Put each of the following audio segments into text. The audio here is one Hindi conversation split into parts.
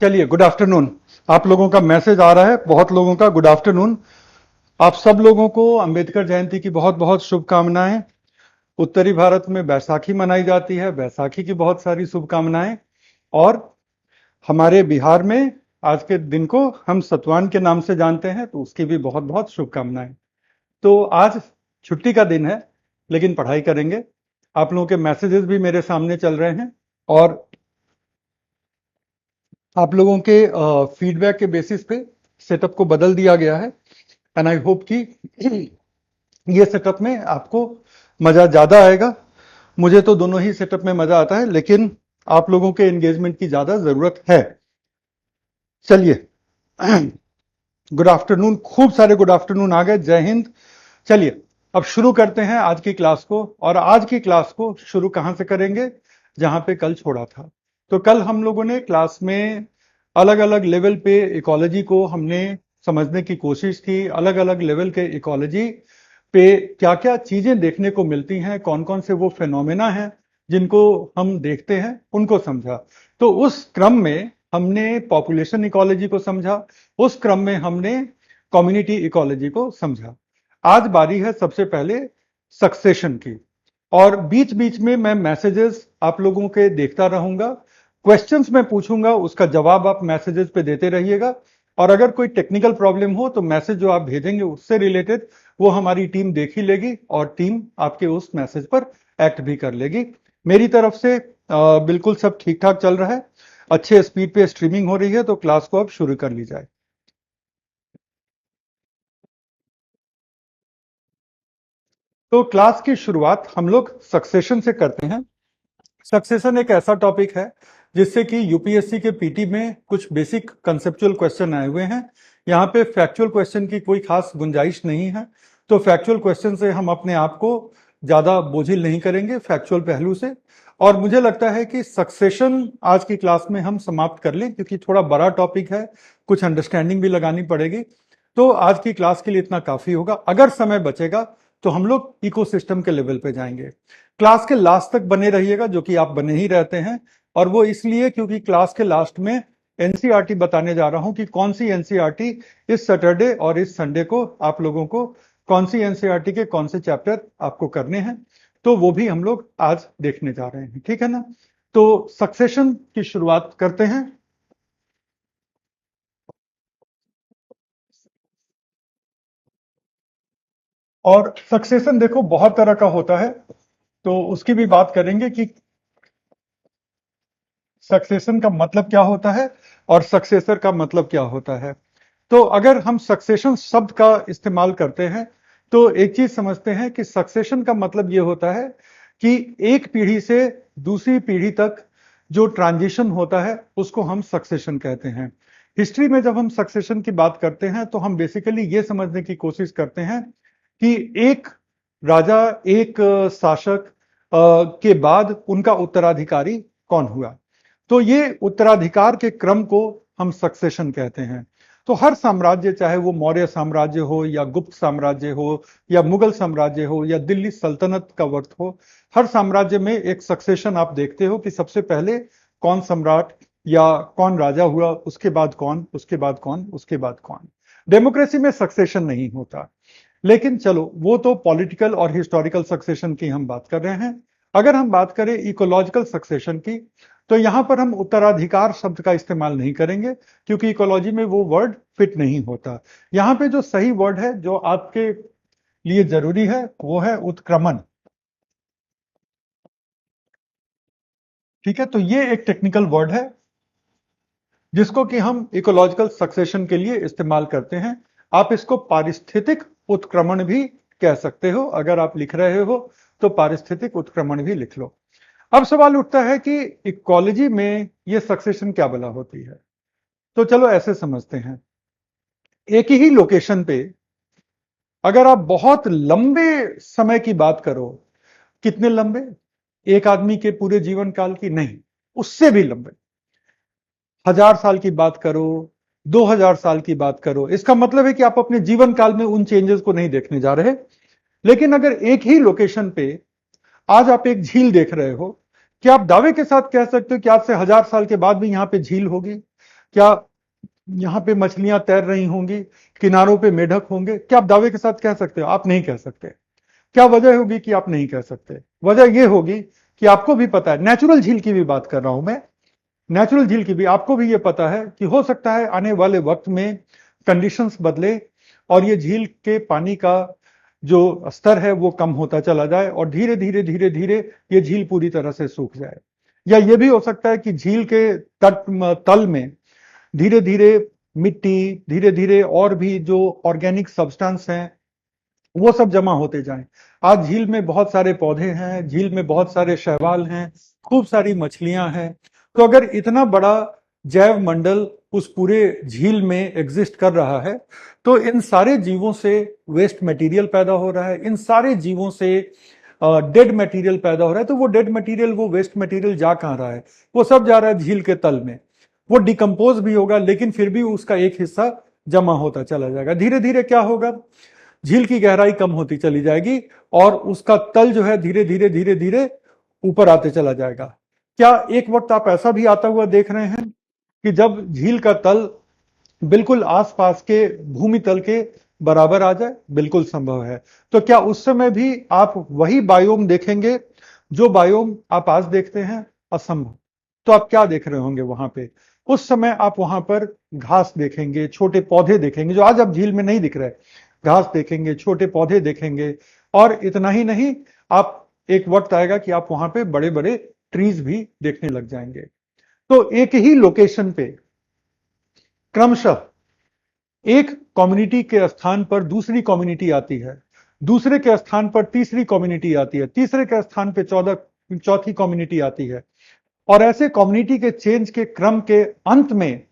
चलिए, गुड आफ्टरनून। आप लोगों का मैसेज आ रहा है, बहुत लोगों का गुड आफ्टरनून। आप सब लोगों को अंबेडकर जयंती की बहुत बहुत शुभकामनाएं। उत्तरी भारत में बैसाखी मनाई जाती है, बैसाखी की बहुत सारी शुभकामनाएं। और हमारे बिहार में आज के दिन को हम सतवान के नाम से जानते हैं, तो उसकी भी बहुत बहुत शुभकामनाएं। तो आज छुट्टी का दिन है, लेकिन पढ़ाई करेंगे। आप लोगों के मैसेजेस भी मेरे सामने चल रहे हैं और आप लोगों के फीडबैक के बेसिस पे सेटअप को बदल दिया गया है। एंड आई होप कि ये सेटअप में आपको मजा ज्यादा आएगा। मुझे तो दोनों ही सेटअप में मजा आता है, लेकिन आप लोगों के एंगेजमेंट की ज्यादा जरूरत है। चलिए, गुड आफ्टरनून। खूब सारे गुड आफ्टरनून आ गए। जय हिंद। चलिए, अब शुरू करते हैं आज की क्लास को। और आज की क्लास को शुरू कहां से करेंगे? जहां पे कल छोड़ा था। तो कल हम लोगों ने क्लास में अलग अलग लेवल पे इकोलॉजी को हमने समझने की कोशिश की। अलग अलग लेवल के इकोलॉजी पे क्या क्या चीजें देखने को मिलती हैं, कौन कौन से वो फिनोमेना हैं जिनको हम देखते हैं, उनको समझा। तो उस क्रम में हमने पॉपुलेशन इकोलॉजी को समझा, उस क्रम में हमने कम्युनिटी इकोलॉजी को समझा। आज बारी है सबसे पहले सक्सेशन की। और बीच बीच में मैं मैसेजेस आप लोगों के देखता रहूंगा। क्वेश्चंस मैं पूछूंगा, उसका जवाब आप मैसेजेस पे देते रहिएगा। और अगर कोई टेक्निकल प्रॉब्लम हो तो मैसेज जो आप भेजेंगे उससे रिलेटेड वो हमारी टीम देख ही लेगी और टीम आपके उस मैसेज पर एक्ट भी कर लेगी। मेरी तरफ से बिल्कुल सब ठीक ठाक चल रहा है। अच्छे स्पीड पे स्ट्रीमिंग हो रही है, तो क्लास को अब शुरू कर ली जाए। तो क्लास की शुरुआत हम लोग सक्सेशन से करते हैं। सक्सेशन एक ऐसा टॉपिक है जिससे कि यूपीएससी के पीटी में कुछ बेसिक कंसेप्चुअल क्वेश्चन आए हुए हैं। यहाँ पे फैक्चुअल क्वेश्चन की कोई खास गुंजाइश नहीं है, तो फैक्चुअल क्वेश्चन से हम अपने आप को ज्यादा बोझिल नहीं करेंगे फैक्चुअल पहलू से। और मुझे लगता है कि सक्सेशन आज की क्लास में हम समाप्त कर लें, क्योंकि थोड़ा बड़ा टॉपिक है, कुछ अंडरस्टैंडिंग भी लगानी पड़ेगी। तो आज की क्लास के लिए इतना काफी होगा। अगर समय बचेगा तो हम लोग इकोसिस्टम के लेवल पे जाएंगे। क्लास के लास्ट तक बने रहिएगा, जो कि आप बने ही रहते हैं। और वो इसलिए क्योंकि क्लास के लास्ट में एनसीईआरटी बताने जा रहा हूं कि कौन सी एनसीईआरटी इस सैटरडे और इस संडे को आप लोगों को कौन सी एनसीईआरटी के कौन से चैप्टर आपको करने हैं, तो वो भी हम लोग आज देखने जा रहे हैं। ठीक है ना? तो सक्सेशन की शुरुआत करते हैं। और सक्सेशन देखो बहुत तरह का होता है, तो उसकी भी बात करेंगे कि सक्सेशन का मतलब क्या होता है और सक्सेसर का मतलब क्या होता है। तो अगर हम सक्सेशन शब्द का इस्तेमाल करते हैं तो एक चीज समझते हैं कि सक्सेशन का मतलब यह होता है कि एक पीढ़ी से दूसरी पीढ़ी तक जो ट्रांजिशन होता है उसको हम सक्सेशन कहते हैं। हिस्ट्री में जब हम सक्सेशन की बात करते हैं तो हम बेसिकली ये समझने की कोशिश करते हैं कि एक राजा, एक शासक के बाद उनका उत्तराधिकारी कौन हुआ। तो ये उत्तराधिकार के क्रम को हम सक्सेशन कहते हैं। तो हर साम्राज्य, चाहे वो मौर्य साम्राज्य हो या गुप्त साम्राज्य हो या मुगल साम्राज्य हो या दिल्ली सल्तनत का वक्त हो, हर साम्राज्य में एक सक्सेशन आप देखते हो कि सबसे पहले कौन सम्राट या कौन राजा हुआ, उसके बाद कौन, उसके बाद कौन, उसके बाद कौन। डेमोक्रेसी में सक्सेशन नहीं होता। लेकिन चलो, वो तो पॉलिटिकल और हिस्टोरिकल सक्सेशन की हम बात कर रहे हैं। अगर हम बात करें इकोलॉजिकल सक्सेशन की, तो यहां पर हम उत्तराधिकार शब्द का इस्तेमाल नहीं करेंगे, क्योंकि इकोलॉजी में वो वर्ड फिट नहीं होता। यहां पे जो सही वर्ड है जो आपके लिए जरूरी है वो है उत्क्रमण। ठीक है? तो ये एक टेक्निकल वर्ड है जिसको कि हम इकोलॉजिकल सक्सेशन के लिए इस्तेमाल करते हैं। आप इसको पारिस्थितिक उत्क्रमण भी कह सकते हो। अगर आप लिख रहे हो तो पारिस्थितिक उत्क्रमण भी लिख लो। अब सवाल उठता है कि इकोलॉजी में ये सक्सेशन क्या भला होती है। तो चलो ऐसे समझते हैं। एक ही लोकेशन पे अगर आप बहुत लंबे समय की बात करो, कितने लंबे? एक आदमी के पूरे जीवन काल की नहीं, उससे भी लंबे, 1000 साल की बात करो, 2000 साल की बात करो, इसका मतलब है कि आप अपने जीवन काल में उन चेंजेस को नहीं देखने जा रहे। लेकिन अगर एक ही लोकेशन पे आज आप एक झील देख रहे हो, क्या आप दावे के साथ कह सकते हो कि आज से 1000 साल के बाद भी यहां पे झील होगी? क्या यहाँ पे मछलियां तैर रही होंगी, किनारों पे मेढक होंगे? क्या आप दावे के साथ कह सकते हो? आप नहीं कह सकते। क्या वजह होगी कि आप नहीं कह सकते? वजह यह होगी कि आपको भी पता है, नेचुरल झील की भी बात कर रहा हूं मैं, नेचुरल झील की भी आपको भी ये पता है कि हो सकता है आने वाले वक्त में कंडीशंस बदले और ये झील के पानी का जो स्तर है वो कम होता चला जाए और धीरे धीरे धीरे धीरे ये झील पूरी तरह से सूख जाए। या ये भी हो सकता है कि झील के तट तल में धीरे धीरे मिट्टी, धीरे धीरे और भी जो ऑर्गेनिक सब्सटेंस हैं वो सब जमा होते जाएं। आज झील में बहुत सारे पौधे हैं, झील में बहुत सारे शैवाल हैं, खूब सारी मछलियां हैं। तो अगर इतना बड़ा जैव मंडल उस पूरे झील में एग्जिस्ट कर रहा है, तो इन सारे जीवों से वेस्ट मटेरियल पैदा हो रहा है, इन सारे जीवों से डेड मटेरियल पैदा हो रहा है। तो वो डेड मटेरियल, वो वेस्ट मटेरियल जा कहाँ रहा है? वो सब जा रहा है झील के तल में। वो डिकम्पोज भी होगा, लेकिन फिर भी उसका एक हिस्सा जमा होता चला जाएगा। धीरे धीरे क्या होगा? झील की गहराई कम होती चली जाएगी और उसका तल जो है धीरे धीरे धीरे धीरे ऊपर आते चला जाएगा। क्या एक वक्त आप ऐसा भी आता हुआ देख रहे हैं कि जब झील का तल बिल्कुल आसपास के भूमि तल के बराबर आ जाए? बिल्कुल संभव है। तो क्या उस समय भी आप वही बायोम देखेंगे जो बायोम आप आज देखते हैं? असंभव। तो आप क्या देख रहे होंगे वहां पे? उस समय आप वहां पर घास देखेंगे, छोटे पौधे देखेंगे जो आज आप झील में नहीं दिख रहे। घास देखेंगे, छोटे पौधे देखेंगे, और इतना ही नहीं, आप एक वक्त आएगा कि आप वहां पे बड़े बड़े ट्रीज भी देखने लग जाएंगे। तो एक ही लोकेशन पे क्रमशः एक कम्युनिटी के स्थान पर दूसरी कम्युनिटी आती है, दूसरे के स्थान पर तीसरी कम्युनिटी आती है, तीसरे के स्थान पर चौथी कम्युनिटी आती है। और ऐसे कम्युनिटी के चेंज के क्रम के अंत में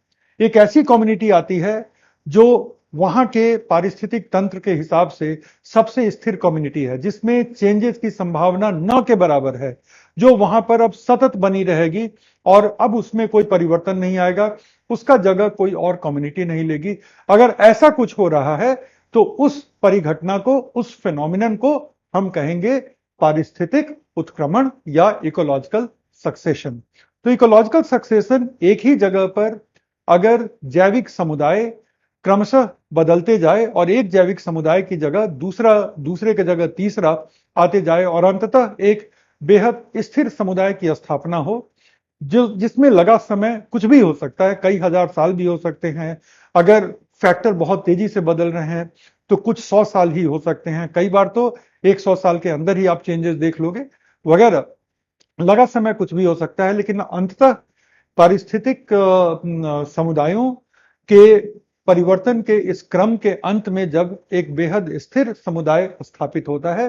एक ऐसी कम्युनिटी आती है जो वहां के पारिस्थितिक तंत्र के हिसाब से सबसे स्थिर कम्युनिटी है, जिसमें चेंजेस की संभावना न के बराबर है, जो वहां पर अब सतत बनी रहेगी और अब उसमें कोई परिवर्तन नहीं आएगा, उसका जगह कोई और कम्युनिटी नहीं लेगी। अगर ऐसा कुछ हो रहा है तो उस परिघटना को, उस फिनोमिनन को हम कहेंगे पारिस्थितिक उत्क्रमण या इकोलॉजिकल सक्सेशन। तो इकोलॉजिकल सक्सेशन एक ही जगह पर अगर जैविक समुदाय क्रमशः बदलते जाए और एक जैविक समुदाय की जगह दूसरा, दूसरे की जगह तीसरा आते जाए और अंततः एक बेहद स्थिर समुदाय की स्थापना हो, जो जिसमें लगा समय कुछ भी हो सकता है, कई हजार साल भी हो सकते हैं। अगर फैक्टर बहुत तेजी से बदल रहे हैं तो कुछ 100 साल ही हो सकते हैं, कई बार तो 100 साल के अंदर ही आप चेंजेस देख लोगे वगैरह। लगा समय कुछ भी हो सकता है, लेकिन अंततः पारिस्थितिक समुदायों के परिवर्तन के इस क्रम के अंत में जब एक बेहद स्थिर समुदाय स्थापित होता है,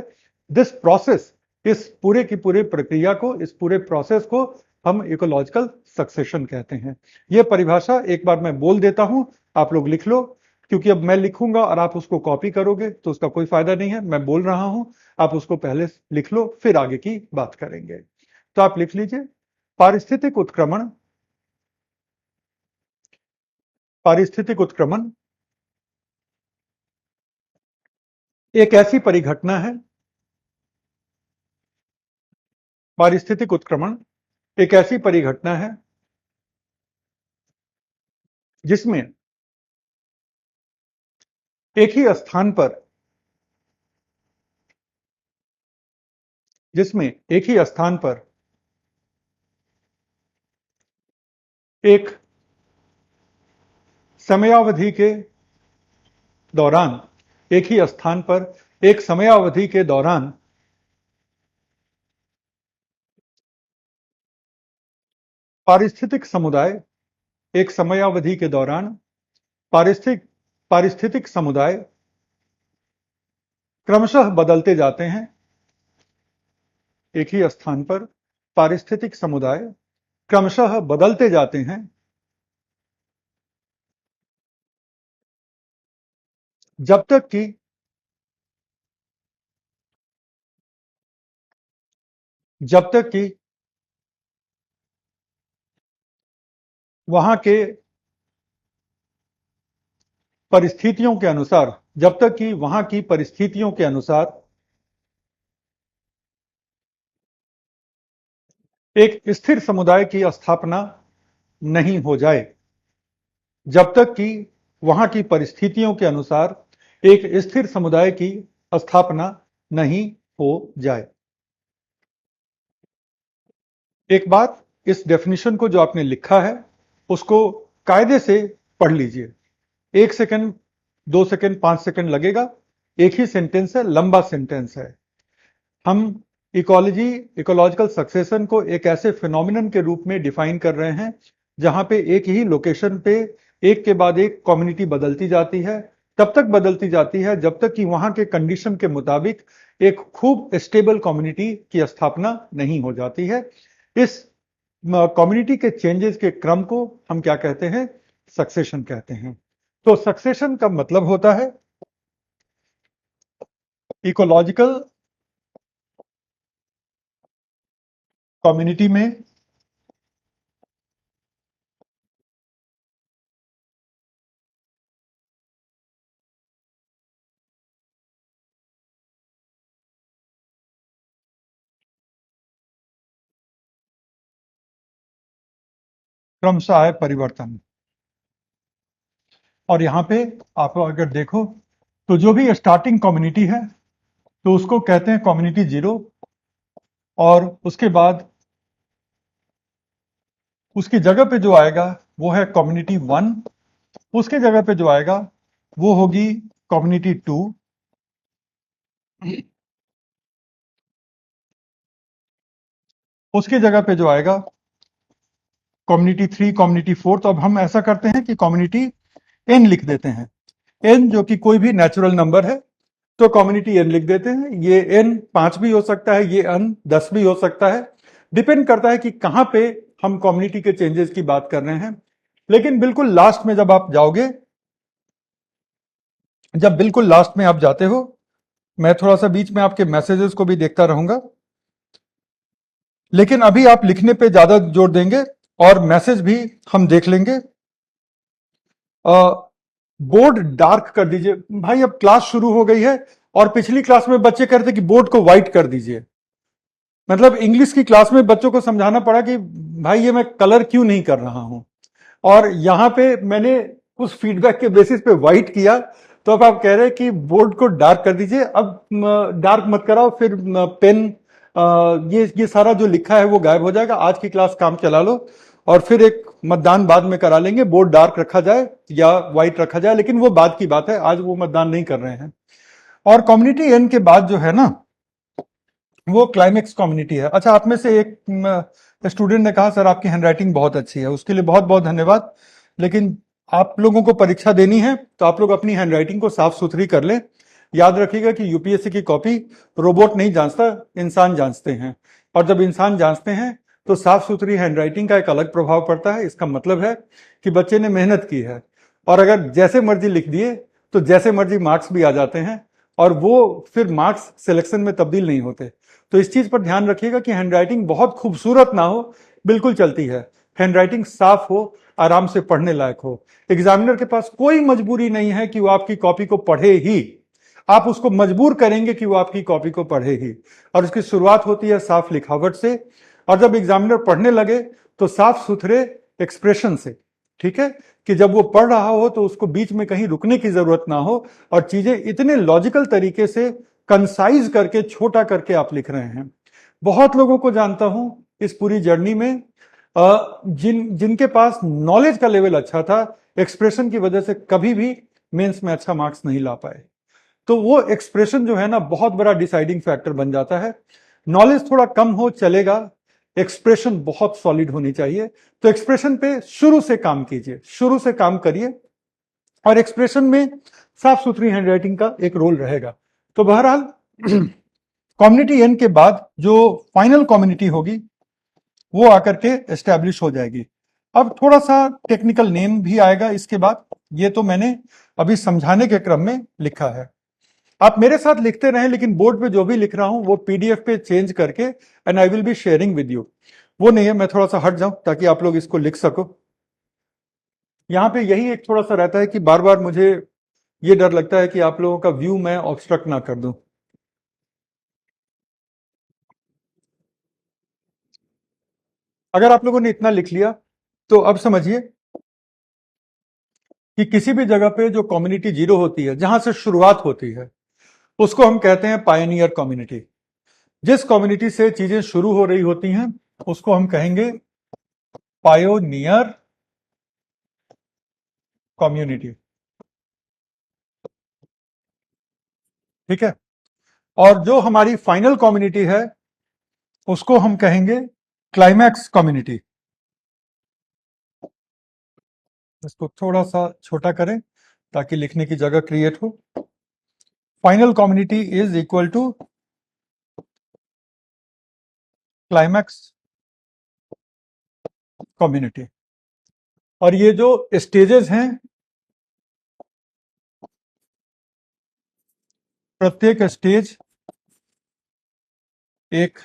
दिस प्रोसेस, इस पूरे की पूरे प्रक्रिया को, इस पूरे प्रोसेस को हम इकोलॉजिकल सक्सेशन कहते हैं। यह परिभाषा एक बार मैं बोल देता हूं, आप लोग लिख लो, क्योंकि अब मैं लिखूंगा और आप उसको कॉपी करोगे तो उसका कोई फायदा नहीं है। मैं बोल रहा हूं, आप उसको पहले लिख लो, फिर आगे की बात करेंगे। तो आप लिख लीजिए, पारिस्थितिक उत्क्रमण, पारिस्थितिक उत्क्रमण एक ऐसी परिघटना है, पारिस्थितिक उत्क्रमण एक ऐसी परिघटना है जिसमें एक ही स्थान पर, जिसमें एक ही स्थान पर एक समयावधि के दौरान, एक ही स्थान पर एक समयावधि के दौरान पारिस्थितिक समुदाय, एक समयावधि के दौरान पारिस्थितिक समुदाय क्रमशः बदलते जाते हैं। एक ही स्थान पर पारिस्थितिक समुदाय क्रमशः बदलते जाते हैं जब तक कि जब तक कि वहां के परिस्थितियों के अनुसार, जब तक कि वहां की परिस्थितियों के अनुसार एक स्थिर समुदाय की स्थापना नहीं हो जाए। जब तक कि वहां की परिस्थितियों के अनुसार एक स्थिर समुदाय की स्थापना नहीं हो जाए। एक बात, इस डेफिनेशन को जो आपने लिखा है उसको कायदे से पढ़ लीजिए। 1 सेकंड, 2 सेकंड, 5 सेकंड लगेगा। एक ही सेंटेंस है, लंबा सेंटेंस है। हम इकोलॉजी, इकोलॉजिकल सक्सेशन को एक ऐसे फिनोमिनन के रूप में डिफाइन कर रहे हैं जहां पे एक ही लोकेशन पे एक के बाद एक कम्युनिटी बदलती जाती है। तब तक बदलती जाती है जब तक कि वहां के कंडीशन के मुताबिक एक खूब स्टेबल कम्युनिटी की स्थापना नहीं हो जाती है। इस कम्युनिटी के चेंजेस के क्रम को हम क्या कहते हैं? सक्सेशन कहते हैं। तो सक्सेशन का मतलब होता है इकोलॉजिकल कम्युनिटी में क्रमशः आए परिवर्तन। और यहां पे आप अगर देखो तो जो भी स्टार्टिंग कम्युनिटी है तो उसको कहते हैं कम्युनिटी जीरो। और उसके बाद उसकी जगह पे जो आएगा वो है कम्युनिटी वन। उसके जगह पे जो आएगा वो होगी कम्युनिटी टू। उसके जगह पे जो आएगा कम्युनिटी थ्री, कम्युनिटी फोर। तो अब हम ऐसा करते हैं कि कम्युनिटी एन लिख देते हैं। एन जो कि कोई भी नेचुरल नंबर है, तो कम्युनिटी एन लिख देते हैं। ये एन 5 भी हो सकता है, ये एन 10 भी हो सकता है। डिपेंड करता है कि कहां पे हम कम्युनिटी के चेंजेस की बात कर रहे हैं। लेकिन बिल्कुल लास्ट में जब आप जाओगे, जब बिल्कुल लास्ट में आप जाते हो, मैं थोड़ा सा बीच में आपके मैसेजेस को भी देखता रहूंगा, लेकिन अभी आप लिखने पे ज्यादा जोर देंगे और मैसेज भी हम देख लेंगे। बोर्ड डार्क कर दीजिए भाई, अब क्लास शुरू हो गई है और पिछली क्लास में बच्चे कहते थे कि बोर्ड को व्हाइट कर दीजिए। मतलब इंग्लिश की क्लास में बच्चों को समझाना पड़ा कि भाई ये मैं कलर क्यों नहीं कर रहा हूं, और यहां पे मैंने उस फीडबैक के बेसिस पे व्हाइट किया। तो अब आप कह रहे हैं कि बोर्ड को डार्क कर दीजिए। अब डार्क मत कराओ, फिर पेन, ये सारा जो लिखा है वो गायब हो जाएगा। आज की क्लास काम चला लो और फिर एक मतदान बाद में करा लेंगे, बोर्ड डार्क रखा जाए या व्हाइट रखा जाए, लेकिन वो बाद की बात है, आज वो मतदान नहीं कर रहे हैं। और कम्युनिटी एन के बाद जो है ना, वो क्लाइमेक्स कम्युनिटी है। अच्छा, आप में से एक स्टूडेंट ने कहा सर आपकी हैंडराइटिंग बहुत अच्छी है, उसके लिए बहुत बहुत धन्यवाद। लेकिन आप लोगों को परीक्षा देनी है तो आप लोग अपनी हैंडराइटिंग को साफ सुथरी कर लें। याद रखिएगा कि यूपीएससी की कॉपी रोबोट नहीं जांचता, इंसान जांचते हैं। और जब इंसान जांचते हैं तो साफ सुथरी हैंडराइटिंग का एक अलग प्रभाव पड़ता है। इसका मतलब है कि बच्चे ने मेहनत की है। और अगर जैसे मर्जी लिख दिए तो जैसे मर्जी मार्क्स भी आ जाते हैं, और वो फिर मार्क्स सिलेक्शन में तब्दील नहीं होते। तो इस चीज पर ध्यान रखिएगा कि हैंडराइटिंग बहुत खूबसूरत ना हो, बिल्कुल चलती है। हैंडराइटिंग साफ हो, आराम से पढ़ने लायक हो। एग्जामिनर के पास कोई मजबूरी नहीं है कि वो आपकी कॉपी को पढ़े ही। आप उसको मजबूर करेंगे कि वो आपकी कॉपी को पढ़े ही। और उसकी शुरुआत होती है साफ लिखावट से, और जब एग्जामिनर पढ़ने लगे तो साफ सुथरे एक्सप्रेशन से। ठीक है, कि जब वो पढ़ रहा हो तो उसको बीच में कहीं रुकने की जरूरत ना हो, और चीजें इतने लॉजिकल तरीके से कंसाइज करके, छोटा करके आप लिख रहे हैं। बहुत लोगों को जानता हूं इस पूरी जर्नी में, जिनके पास नॉलेज का लेवल अच्छा था, एक्सप्रेशन की वजह से कभी भी मेंस में अच्छा मार्क्स नहीं ला पाए। तो वो एक्सप्रेशन जो है ना, बहुत बड़ा डिसाइडिंग फैक्टर बन जाता है। नॉलेज थोड़ा कम हो चलेगा, एक्सप्रेशन बहुत सॉलिड होनी चाहिए। तो एक्सप्रेशन पे शुरू से काम कीजिए, शुरू से काम करिए, और एक्सप्रेशन में साफ सुथरी हैंडराइटिंग का एक रोल रहेगा। तो बहरहाल कम्युनिटी एन के बाद जो फाइनल कम्युनिटी होगी वो आकर के एस्टेब्लिश हो जाएगी। अब थोड़ा सा टेक्निकल नेम भी आएगा इसके बाद, ये तो मैंने अभी समझाने के क्रम में लिखा है। आप मेरे साथ लिखते रहें, लेकिन बोर्ड पे जो भी लिख रहा हूं वो पीडीएफ पे चेंज करके and I will be sharing with you. वो नहीं है, मैं थोड़ा सा हट जाऊं ताकि आप लोग इसको लिख सको। यहां पे यही एक थोड़ा सा रहता है कि बार बार मुझे ये डर लगता है कि आप लोगों का व्यू मैं ऑब्स्ट्रक्ट ना कर दूं। अगर आप लोगों ने इतना लिख लिया तो अब समझिए कि किसी भी जगह पे जो कम्युनिटी जीरो होती है, जहां से शुरुआत होती है, उसको हम कहते हैं पायनियर कम्युनिटी। जिस कम्युनिटी से चीजें शुरू हो रही होती हैं, उसको हम कहेंगे पायोनियर कम्युनिटी। ठीक है। और जो हमारी फाइनल कम्युनिटी है, उसको हम कहेंगे क्लाइमैक्स कम्युनिटी। इसको थोड़ा सा छोटा करें ताकि लिखने की जगह क्रिएट हो। Final community is equal to climax community. और ये जो स्टेजेस हैं, प्रत्येक स्टेज एक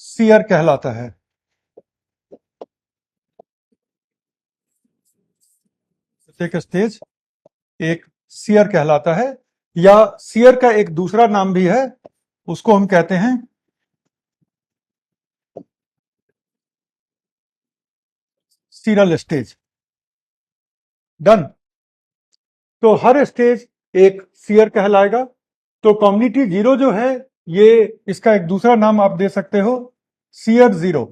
सीयर कहलाता है। प्रत्येक स्टेज एक सीयर कहलाता है, या सीयर का एक दूसरा नाम भी है, उसको हम कहते हैं सीरल स्टेज। डन। तो हर स्टेज एक सीयर कहलाएगा। तो कम्युनिटी जीरो जो है, ये इसका एक दूसरा नाम आप दे सकते हो, सीयर जीरो।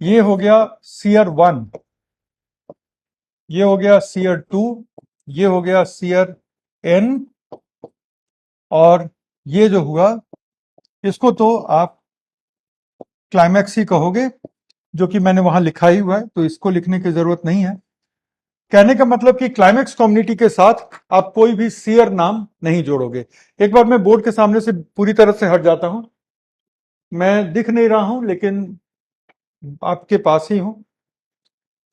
ये हो गया सीयर वन, ये हो गया सीयर टू, ये हो गया सीयर एन, और ये जो हुआ, इसको तो आप क्लाइमैक्स ही कहोगे, जो कि मैंने वहां लिखा ही हुआ है, तो इसको लिखने की जरूरत नहीं है। कहने का मतलब कि क्लाइमैक्स कम्युनिटी के साथ आप कोई भी सीयर नाम नहीं जोड़ोगे। एक बार मैं बोर्ड के सामने से पूरी तरह से हट जाता हूं, मैं दिख नहीं रहा हूं लेकिन आपके पास ही हूं।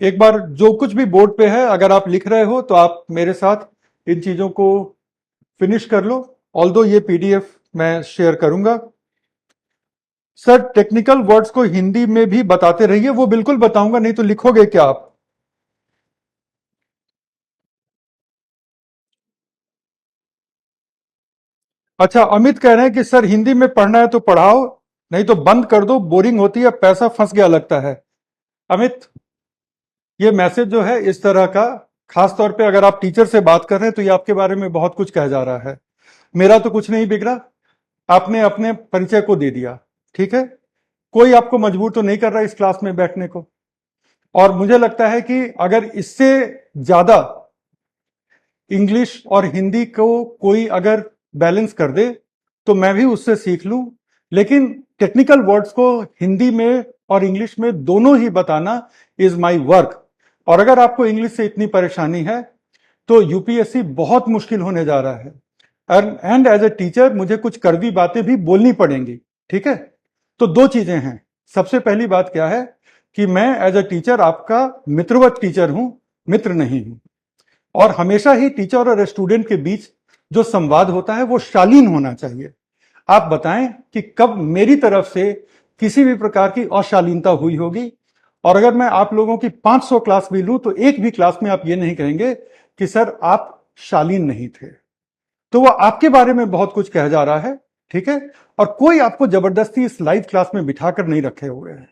एक बार जो कुछ भी बोर्ड पे है, अगर आप लिख रहे हो तो आप मेरे साथ इन चीजों को फिनिश कर लो। ऑल्दो ये पीडीएफ मैं शेयर करूंगा। सर टेक्निकल वर्ड्स को हिंदी में भी बताते रहिए। वो बिल्कुल बताऊंगा, नहीं तो लिखोगे क्या आप? अच्छा, अमित कह रहे हैं कि सर हिंदी में पढ़ना है तो पढ़ाओ, नहीं तो बंद कर दो, बोरिंग होती है, पैसा फंस गया लगता है। अमित, ये मैसेज जो है इस तरह का, खास तौर पे अगर आप टीचर से बात कर रहे हैं तो ये आपके बारे में बहुत कुछ कह जा रहा है। मेरा तो कुछ नहीं बिगड़ा, आपने अपने परिचय को दे दिया। ठीक है, कोई आपको मजबूर तो नहीं कर रहा इस क्लास में बैठने को। और मुझे लगता है कि अगर इससे ज्यादा इंग्लिश और हिंदी को कोई अगर बैलेंस कर दे तो मैं भी उससे सीख लूं। लेकिन टेक्निकल वर्ड्स को हिंदी में और इंग्लिश में दोनों ही बताना इज माय वर्क। और अगर आपको इंग्लिश से इतनी परेशानी है तो यूपीएससी बहुत मुश्किल होने जा रहा है। एंड एज ए टीचर मुझे कुछ कड़वी बातें भी बोलनी पड़ेंगी। ठीक है, तो दो चीजें हैं। सबसे पहली बात क्या है कि मैं एज ए टीचर आपका मित्रवत टीचर हूं, मित्र नहीं हूं। और हमेशा ही टीचर और स्टूडेंट के बीच जो संवाद होता है वो शालीन होना चाहिए। आप बताएं कि कब मेरी तरफ से किसी भी प्रकार की अशालीनता हुई होगी। और अगर मैं आप लोगों की 500 क्लास भी लूं तो एक भी क्लास में आप ये नहीं कहेंगे कि सर आप शालीन नहीं थे। तो वो आपके बारे में बहुत कुछ कह जा रहा है। ठीक है, और कोई आपको जबरदस्ती इस लाइव क्लास में बिठाकर नहीं रखे हुए हैं।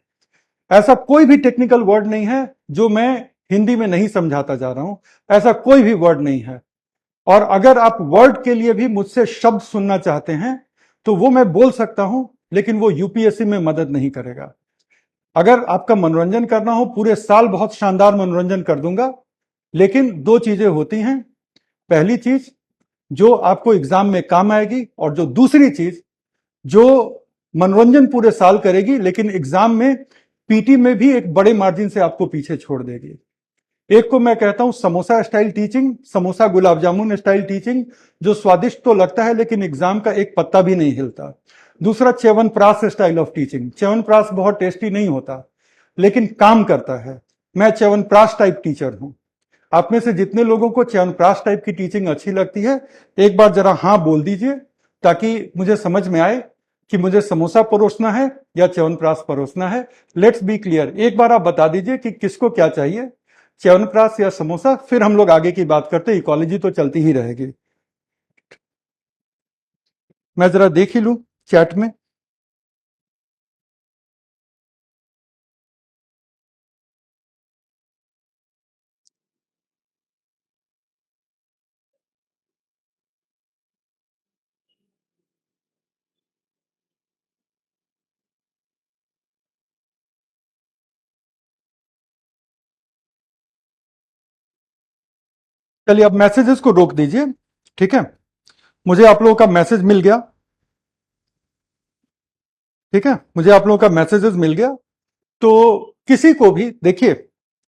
ऐसा कोई भी टेक्निकल वर्ड नहीं है जो मैं हिंदी में नहीं समझाता जा रहा हूं, ऐसा कोई भी वर्ड नहीं है। और अगर आप वर्ड के लिए भी मुझसे शब्द सुनना चाहते हैं तो वो मैं बोल सकता हूं, लेकिन वो यूपीएससी में मदद नहीं करेगा। अगर आपका मनोरंजन करना हो, पूरे साल बहुत शानदार मनोरंजन कर दूंगा। लेकिन दो चीजें होती हैं। पहली चीज जो आपको एग्जाम में काम आएगी, और जो दूसरी चीज जो मनोरंजन पूरे साल करेगी लेकिन एग्जाम में पीटी में भी एक बड़े मार्जिन से आपको पीछे छोड़ देगी। एक को मैं कहता हूं samosa style teaching, samosa gulab jamun style teaching, जो स्वादिष्ट तो लगता है लेकिन एग्जाम का एक पत्ता भी नहीं हिलता। दूसरा chyawanprash style of teaching. Chyawanprash बहुत टेस्टी नहीं होता लेकिन काम करता है। मैं च्यवनप्राश टाइप टीचर हूं। आप में से जितने लोगों को च्यवनप्राश टाइप की टीचिंग अच्छी लगती है, एक बार जरा हाँ बोल दीजिए, ताकि मुझे समझ में आए कि मुझे समोसा परोसना है या च्यवनप्राश परोसना है। लेट्स बी क्लियर, एक बार आप बता दीजिए कि किसको क्या चाहिए, च्यवनप्राश या समोसा, फिर हम लोग आगे की बात करते हैं। इकोलॉजी तो चलती ही रहेगी। मैं जरा देख ही लूं चैट में। चलिए अब मैसेजेस को रोक दीजिए, ठीक है। मुझे आप लोगों का मैसेज मिल गया, ठीक है, मुझे आप लोगों का मैसेजेस मिल गया। तो किसी को भी देखिए,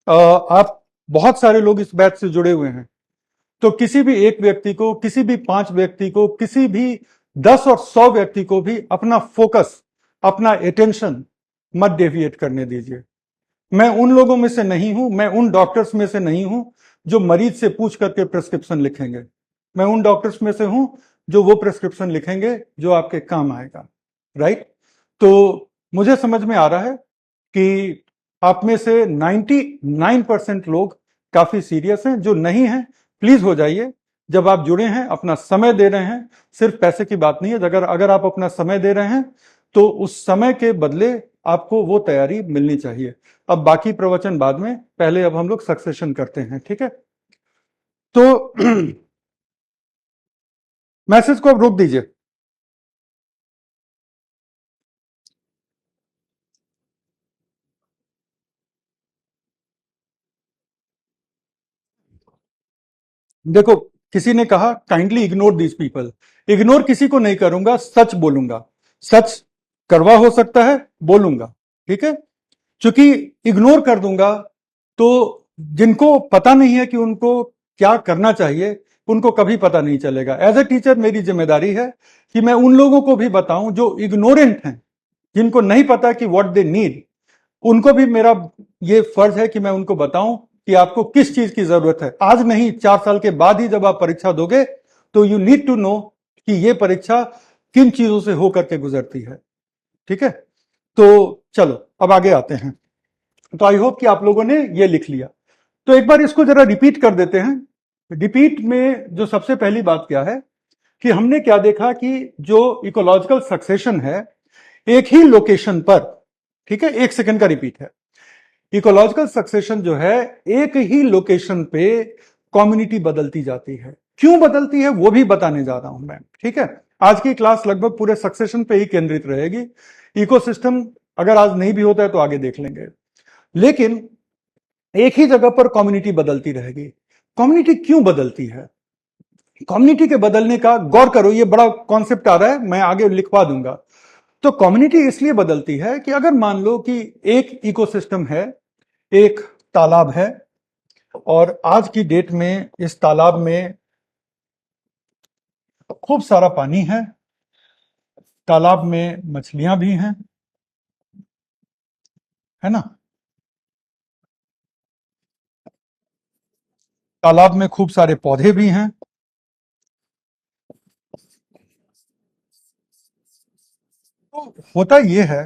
आप बहुत सारे लोग इस बैच से जुड़े हुए हैं, तो किसी भी एक व्यक्ति को, किसी भी 5 व्यक्ति को, किसी भी 10 और 100 व्यक्ति को भी अपना फोकस, अपना अटेंशन मत डेविएट करने दीजिए। मैं उन लोगों में से नहीं हूं, मैं उन डॉक्टर्स में से नहीं हूं जो मरीज से पूछ करके प्रिस्क्रिप्शन लिखेंगे। मैं उन डॉक्टर्स में से हूं जो वो प्रिस्क्रिप्शन लिखेंगे जो आपके काम आएगा, राइट। तो मुझे समझ में आ रहा है कि आप में से 99% लोग काफी सीरियस हैं। जो नहीं हैं प्लीज हो जाइए। जब आप जुड़े हैं, अपना समय दे रहे हैं, सिर्फ पैसे की बात नहीं है, अगर आप अपना समय दे रहे हैं तो उस समय के बदले आपको वो तैयारी मिलनी चाहिए। अब बाकी प्रवचन बाद में, पहले अब हम लोग सक्सेशन करते हैं, ठीक है। तो मैसेज को अब रोक दीजिए। देखो, किसी ने कहा kindly ignore these people. Ignore किसी को नहीं करूंगा, सच बोलूंगा। सच करवा हो सकता है, बोलूंगा, ठीक है। क्योंकि इग्नोर कर दूंगा तो जिनको पता नहीं है कि उनको क्या करना चाहिए, उनको कभी पता नहीं चलेगा। एज ए टीचर मेरी जिम्मेदारी है कि मैं उन लोगों को भी बताऊं जो इग्नोरेंट हैं, जिनको नहीं पता कि व्हाट दे नीड। उनको भी मेरा ये फर्ज है कि मैं उनको बताऊं कि आपको किस चीज की जरूरत है। आज नहीं, 4 साल के बाद ही जब आप परीक्षा दोगे तो यू नीड टू नो कि ये परीक्षा किन चीजों से होकर के गुजरती है, ठीक है। तो चलो अब आगे आते हैं। तो आई होप कि आप लोगों ने ये लिख लिया। तो एक बार इसको जरा रिपीट कर देते हैं। रिपीट में जो सबसे पहली बात क्या है कि हमने क्या देखा कि जो इकोलॉजिकल सक्सेशन है एक ही लोकेशन पर, ठीक है, 1 सेकंड का रिपीट है। इकोलॉजिकल सक्सेशन जो है एक ही लोकेशन पे कम्युनिटी बदलती जाती है। क्यों बदलती है वो भी बताने जा रहा हूं मैं, ठीक है। आज की क्लास लगभग पूरे सक्सेशन पे ही केंद्रित रहेगी। इकोसिस्टम अगर आज नहीं भी होता है तो आगे देख लेंगे, लेकिन एक ही जगह पर कम्युनिटी बदलती रहेगी। कम्युनिटी क्यों बदलती है? कम्युनिटी के बदलने का गौर करो, ये बड़ा कॉन्सेप्ट आ रहा है, मैं आगे लिखवा दूंगा। तो कम्युनिटी इसलिए बदलती है कि अगर मान लो कि एक इकोसिस्टम है, एक तालाब है, और आज की डेट में इस तालाब में खूब सारा पानी है, तालाब में मछलियां भी हैं, है ना। तालाब में खूब सारे पौधे भी हैं। तो होता ये है,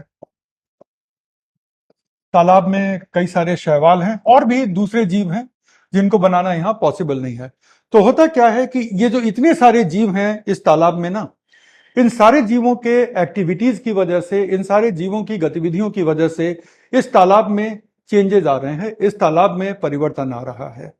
तालाब में कई सारे शैवाल हैं और भी दूसरे जीव हैं जिनको बनाना यहां पॉसिबल नहीं है। तो होता क्या है कि ये जो इतने सारे जीव हैं इस तालाब में ना, इन सारे जीवों के एक्टिविटीज की वजह से, इन सारे जीवों की गतिविधियों की वजह से इस तालाब में चेंजेस आ रहे हैं, इस तालाब में परिवर्तन आ रहा है।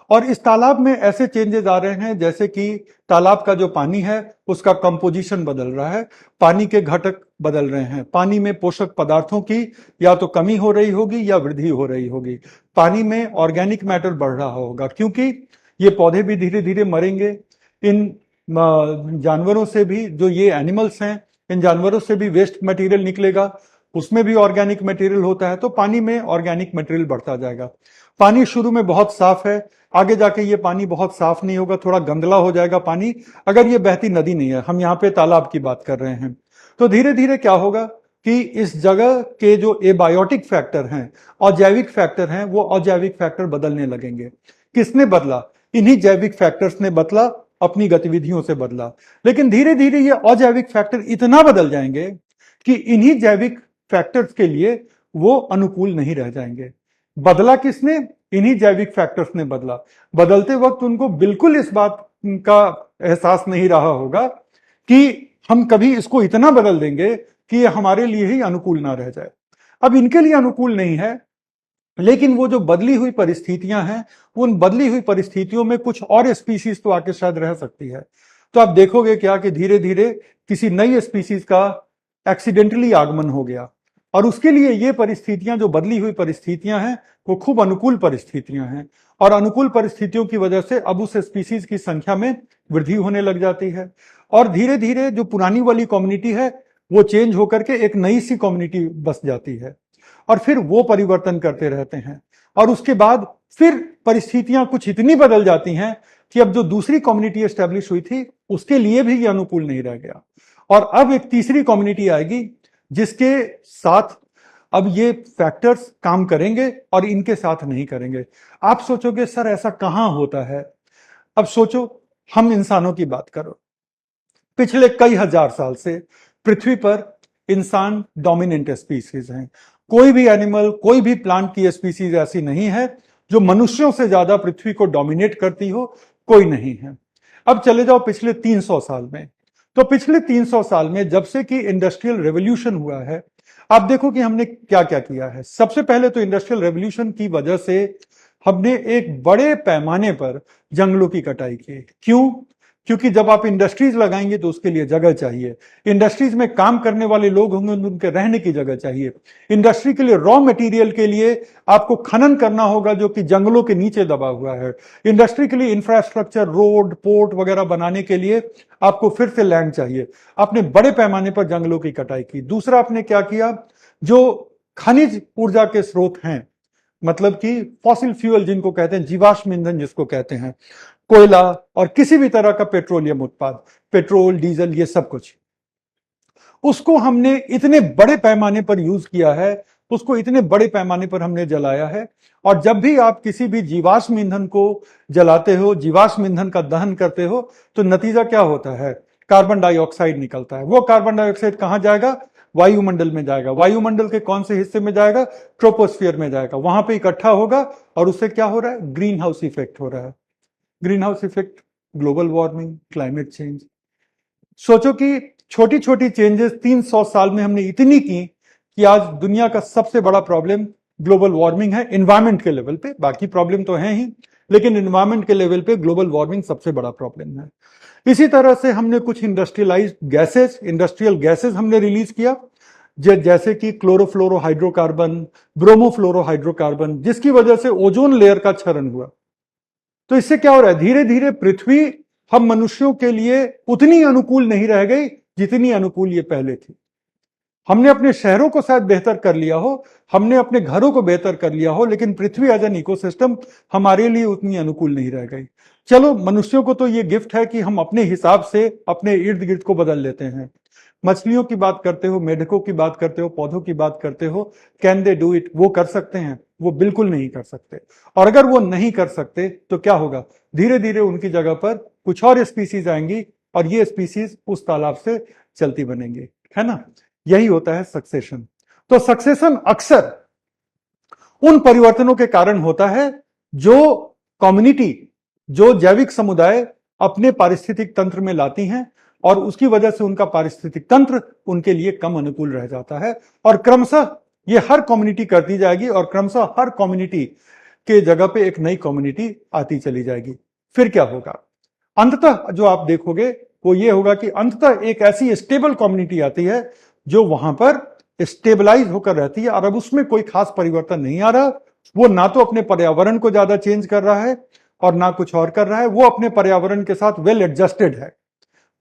और इस तालाब में ऐसे चेंजेस आ रहे हैं जैसे कि तालाब का जो पानी है उसका कंपोजिशन बदल रहा है, पानी के घटक बदल रहे हैं, पानी में पोषक पदार्थों की या तो कमी हो रही होगी या वृद्धि हो रही होगी, पानी में ऑर्गेनिक मैटर बढ़ रहा होगा क्योंकि ये पौधे भी धीरे धीरे मरेंगे। इन जानवरों से भी, जो ये एनिमल्स हैं, इन जानवरों से भी वेस्ट मटेरियल निकलेगा, उसमें भी ऑर्गेनिक मटेरियल होता है, तो पानी में ऑर्गेनिक मटेरियल बढ़ता जाएगा। पानी शुरू में बहुत साफ है, आगे जाके ये पानी बहुत साफ नहीं होगा, थोड़ा गंदला हो जाएगा पानी, अगर ये बहती नदी नहीं है, हम यहाँ पे तालाब की बात कर रहे हैं। तो धीरे धीरे क्या होगा कि इस जगह के जो एबायोटिक फैक्टर हैं, अजैविक फैक्टर हैं, वो अजैविक फैक्टर बदलने लगेंगे। किसने बदला? इन्हीं जैविक फैक्टर्स ने बदला, अपनी गतिविधियों से बदला। लेकिन धीरे धीरे ये अजैविक फैक्टर इतना बदल जाएंगे कि इन्हीं जैविक फैक्टर्स के लिए वो अनुकूल नहीं रह जाएंगे। बदला किसने? इन्हीं जैविक फैक्टर्स ने बदला। बदलते वक्त उनको बिल्कुल इस बात का एहसास नहीं रहा होगा कि हम कभी इसको इतना बदल देंगे कि ये हमारे लिए ही अनुकूल ना रह जाए। अब इनके लिए अनुकूल नहीं है, लेकिन वो जो बदली हुई परिस्थितियां हैं, उन बदली हुई परिस्थितियों में कुछ और स्पीसीज तो आके शायद रह सकती है। तो आप देखोगे क्या कि धीरे धीरे किसी नई स्पीसीज का एक्सीडेंटली आगमन हो गया। और उसके लिए ये परिस्थितियां जो बदली हुई परिस्थितियां हैं वो खूब अनुकूल परिस्थितियां हैं, और अनुकूल परिस्थितियों की वजह से अब उस स्पीसीज की संख्या में वृद्धि होने लग जाती है, और धीरे धीरे जो पुरानी वाली कम्युनिटी है वो चेंज होकर के एक नई सी कम्युनिटी बस जाती है, और फिर वो परिवर्तन करते रहते हैं, और उसके बाद फिर परिस्थितियां कुछ इतनी बदल जाती हैं कि अब जो दूसरी कम्युनिटी एस्टेब्लिश हुई थी उसके लिए भी ये अनुकूल नहीं रह गया, और अब एक तीसरी कम्युनिटी आएगी जिसके साथ अब ये फैक्टर्स काम करेंगे और इनके साथ नहीं करेंगे। आप सोचोगे सर ऐसा कहां होता है? अब सोचो, हम इंसानों की बात करो, पिछले कई हजार साल से पृथ्वी पर इंसान डोमिनेंट स्पीसीज हैं। कोई भी एनिमल, कोई भी प्लांट की स्पीसीज ऐसी नहीं है जो मनुष्यों से ज्यादा पृथ्वी को डोमिनेट करती हो, कोई नहीं है। अब चले जाओ पिछले 300 साल में, तो पिछले 300 साल में जब से कि इंडस्ट्रियल रेवोल्यूशन हुआ है, आप देखो कि हमने क्या क्या किया है। सबसे पहले तो इंडस्ट्रियल रेवोल्यूशन की वजह से हमने एक बड़े पैमाने पर जंगलों की कटाई की। क्यों? क्योंकि जब आप इंडस्ट्रीज लगाएंगे तो उसके लिए जगह चाहिए, इंडस्ट्रीज में काम करने वाले लोग होंगे, उनके रहने की जगह चाहिए, इंडस्ट्री के लिए रॉ मटेरियल के लिए आपको खनन करना होगा जो कि जंगलों के नीचे दबा हुआ है, इंडस्ट्री के लिए इंफ्रास्ट्रक्चर, रोड, पोर्ट वगैरह बनाने के लिए आपको फिर से लैंड चाहिए। आपने बड़े पैमाने पर जंगलों की कटाई की। दूसरा आपने क्या किया, जो खनिज ऊर्जा के स्रोत हैं, मतलब कि फॉसिल फ्यूल जिनको कहते हैं, जीवाश्म ईंधन जिसको कहते हैं, कोयला और किसी भी तरह का पेट्रोलियम उत्पाद, पेट्रोल, डीजल, ये सब कुछ, उसको हमने इतने बड़े पैमाने पर यूज किया है, उसको इतने बड़े पैमाने पर हमने जलाया है। और जब भी आप किसी भी जीवाश्म ईंधन को जलाते हो, जीवाश्म ईंधन का दहन करते हो, तो नतीजा क्या होता है? कार्बन डाइऑक्साइड निकलता है। वो कार्बन डाइऑक्साइड कहां जाएगा? वायुमंडल में जाएगा। वायुमंडल के कौन से हिस्से में जाएगा? ट्रोपोस्फियर में जाएगा, वहां पे इकट्ठा होगा, और उससे क्या हो रहा है? ग्रीन हाउस इफेक्ट हो रहा है। Green house effect, global warming, climate change. सोचो कि छोटी छोटी चेंजेस 300 साल में हमने इतनी की कि आज दुनिया का सबसे बड़ा प्रॉब्लम ग्लोबल वार्मिंग है। एनवायरमेंट के लेवल पे बाकी प्रॉब्लम तो है ही, लेकिन एनवायरमेंट के लेवल पे ग्लोबल वार्मिंग सबसे बड़ा प्रॉब्लम है। इसी तरह से हमने कुछ इंडस्ट्रियलाइज्ड गैसेस, इंडस्ट्रियल गैसेस हमने रिलीज किया, जैसे कि क्लोरोफ्लोरोहाइड्रोकार्बन, ब्रोमोफ्लोरोहाइड्रोकार्बन, जिसकी वजह से ओजोन लेयर का क्षरण हुआ। तो इससे क्या हो रहा है? धीरे धीरे पृथ्वी हम मनुष्यों के लिए उतनी अनुकूल नहीं रह गई जितनी अनुकूल ये पहले थी। हमने अपने शहरों को शायद बेहतर कर लिया हो, हमने अपने घरों को बेहतर कर लिया हो, लेकिन पृथ्वी एज एन इकोसिस्टम हमारे लिए उतनी अनुकूल नहीं रह गई। चलो, मनुष्यों को तो ये गिफ्ट है कि हम अपने हिसाब से अपने इर्द गिर्द को बदल लेते हैं। मछलियों की बात करते हो, मेढकों की बात करते हो, पौधों की बात करते हो, कैन दे डू इट? वो कर सकते हैं? वो बिल्कुल नहीं कर सकते। और अगर वो नहीं कर सकते तो क्या होगा? धीरे धीरे उनकी जगह पर कुछ और स्पीसीज आएंगी, और ये स्पीसीज उस तालाब से चलती बनेंगी, है ना? यही होता है सक्सेशन। तो सक्सेशन अक्सर उन परिवर्तनों के कारण होता है जो कम्युनिटी, जो जैविक समुदाय अपने पारिस्थितिक तंत्र में लाती हैं, और उसकी वजह से उनका पारिस्थितिक तंत्र उनके लिए कम अनुकूल रह जाता है, और क्रमशः ये हर कम्युनिटी करती जाएगी, और क्रमशः हर कम्युनिटी के जगह पे एक नई कम्युनिटी आती चली जाएगी। फिर क्या होगा? अंततः जो आप देखोगे वो ये होगा कि अंततः एक ऐसी स्टेबल कम्युनिटी आती है जो वहां पर स्टेबलाइज होकर रहती है, और अब उसमें कोई खास परिवर्तन नहीं आ रहा। वो ना तो अपने पर्यावरण को ज्यादा चेंज कर रहा है और ना कुछ और कर रहा है, वो अपने पर्यावरण के साथ वेल एडजस्टेड है।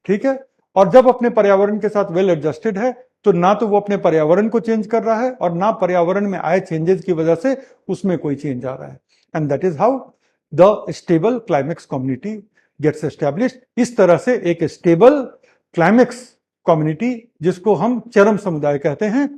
ठीक है? और जब अपने पर्यावरण के साथ वेल एडजस्टेड है, तो ना तो वो अपने पर्यावरण को चेंज कर रहा है, और ना पर्यावरण में आए चेंजेस की वजह से उसमें कोई चेंज आ रहा है। And that is how the stable climax community gets established. इस तरह से एक स्टेबल क्लाइमेक्स कम्युनिटी, जिसको हम चरम समुदाय कहते हैं,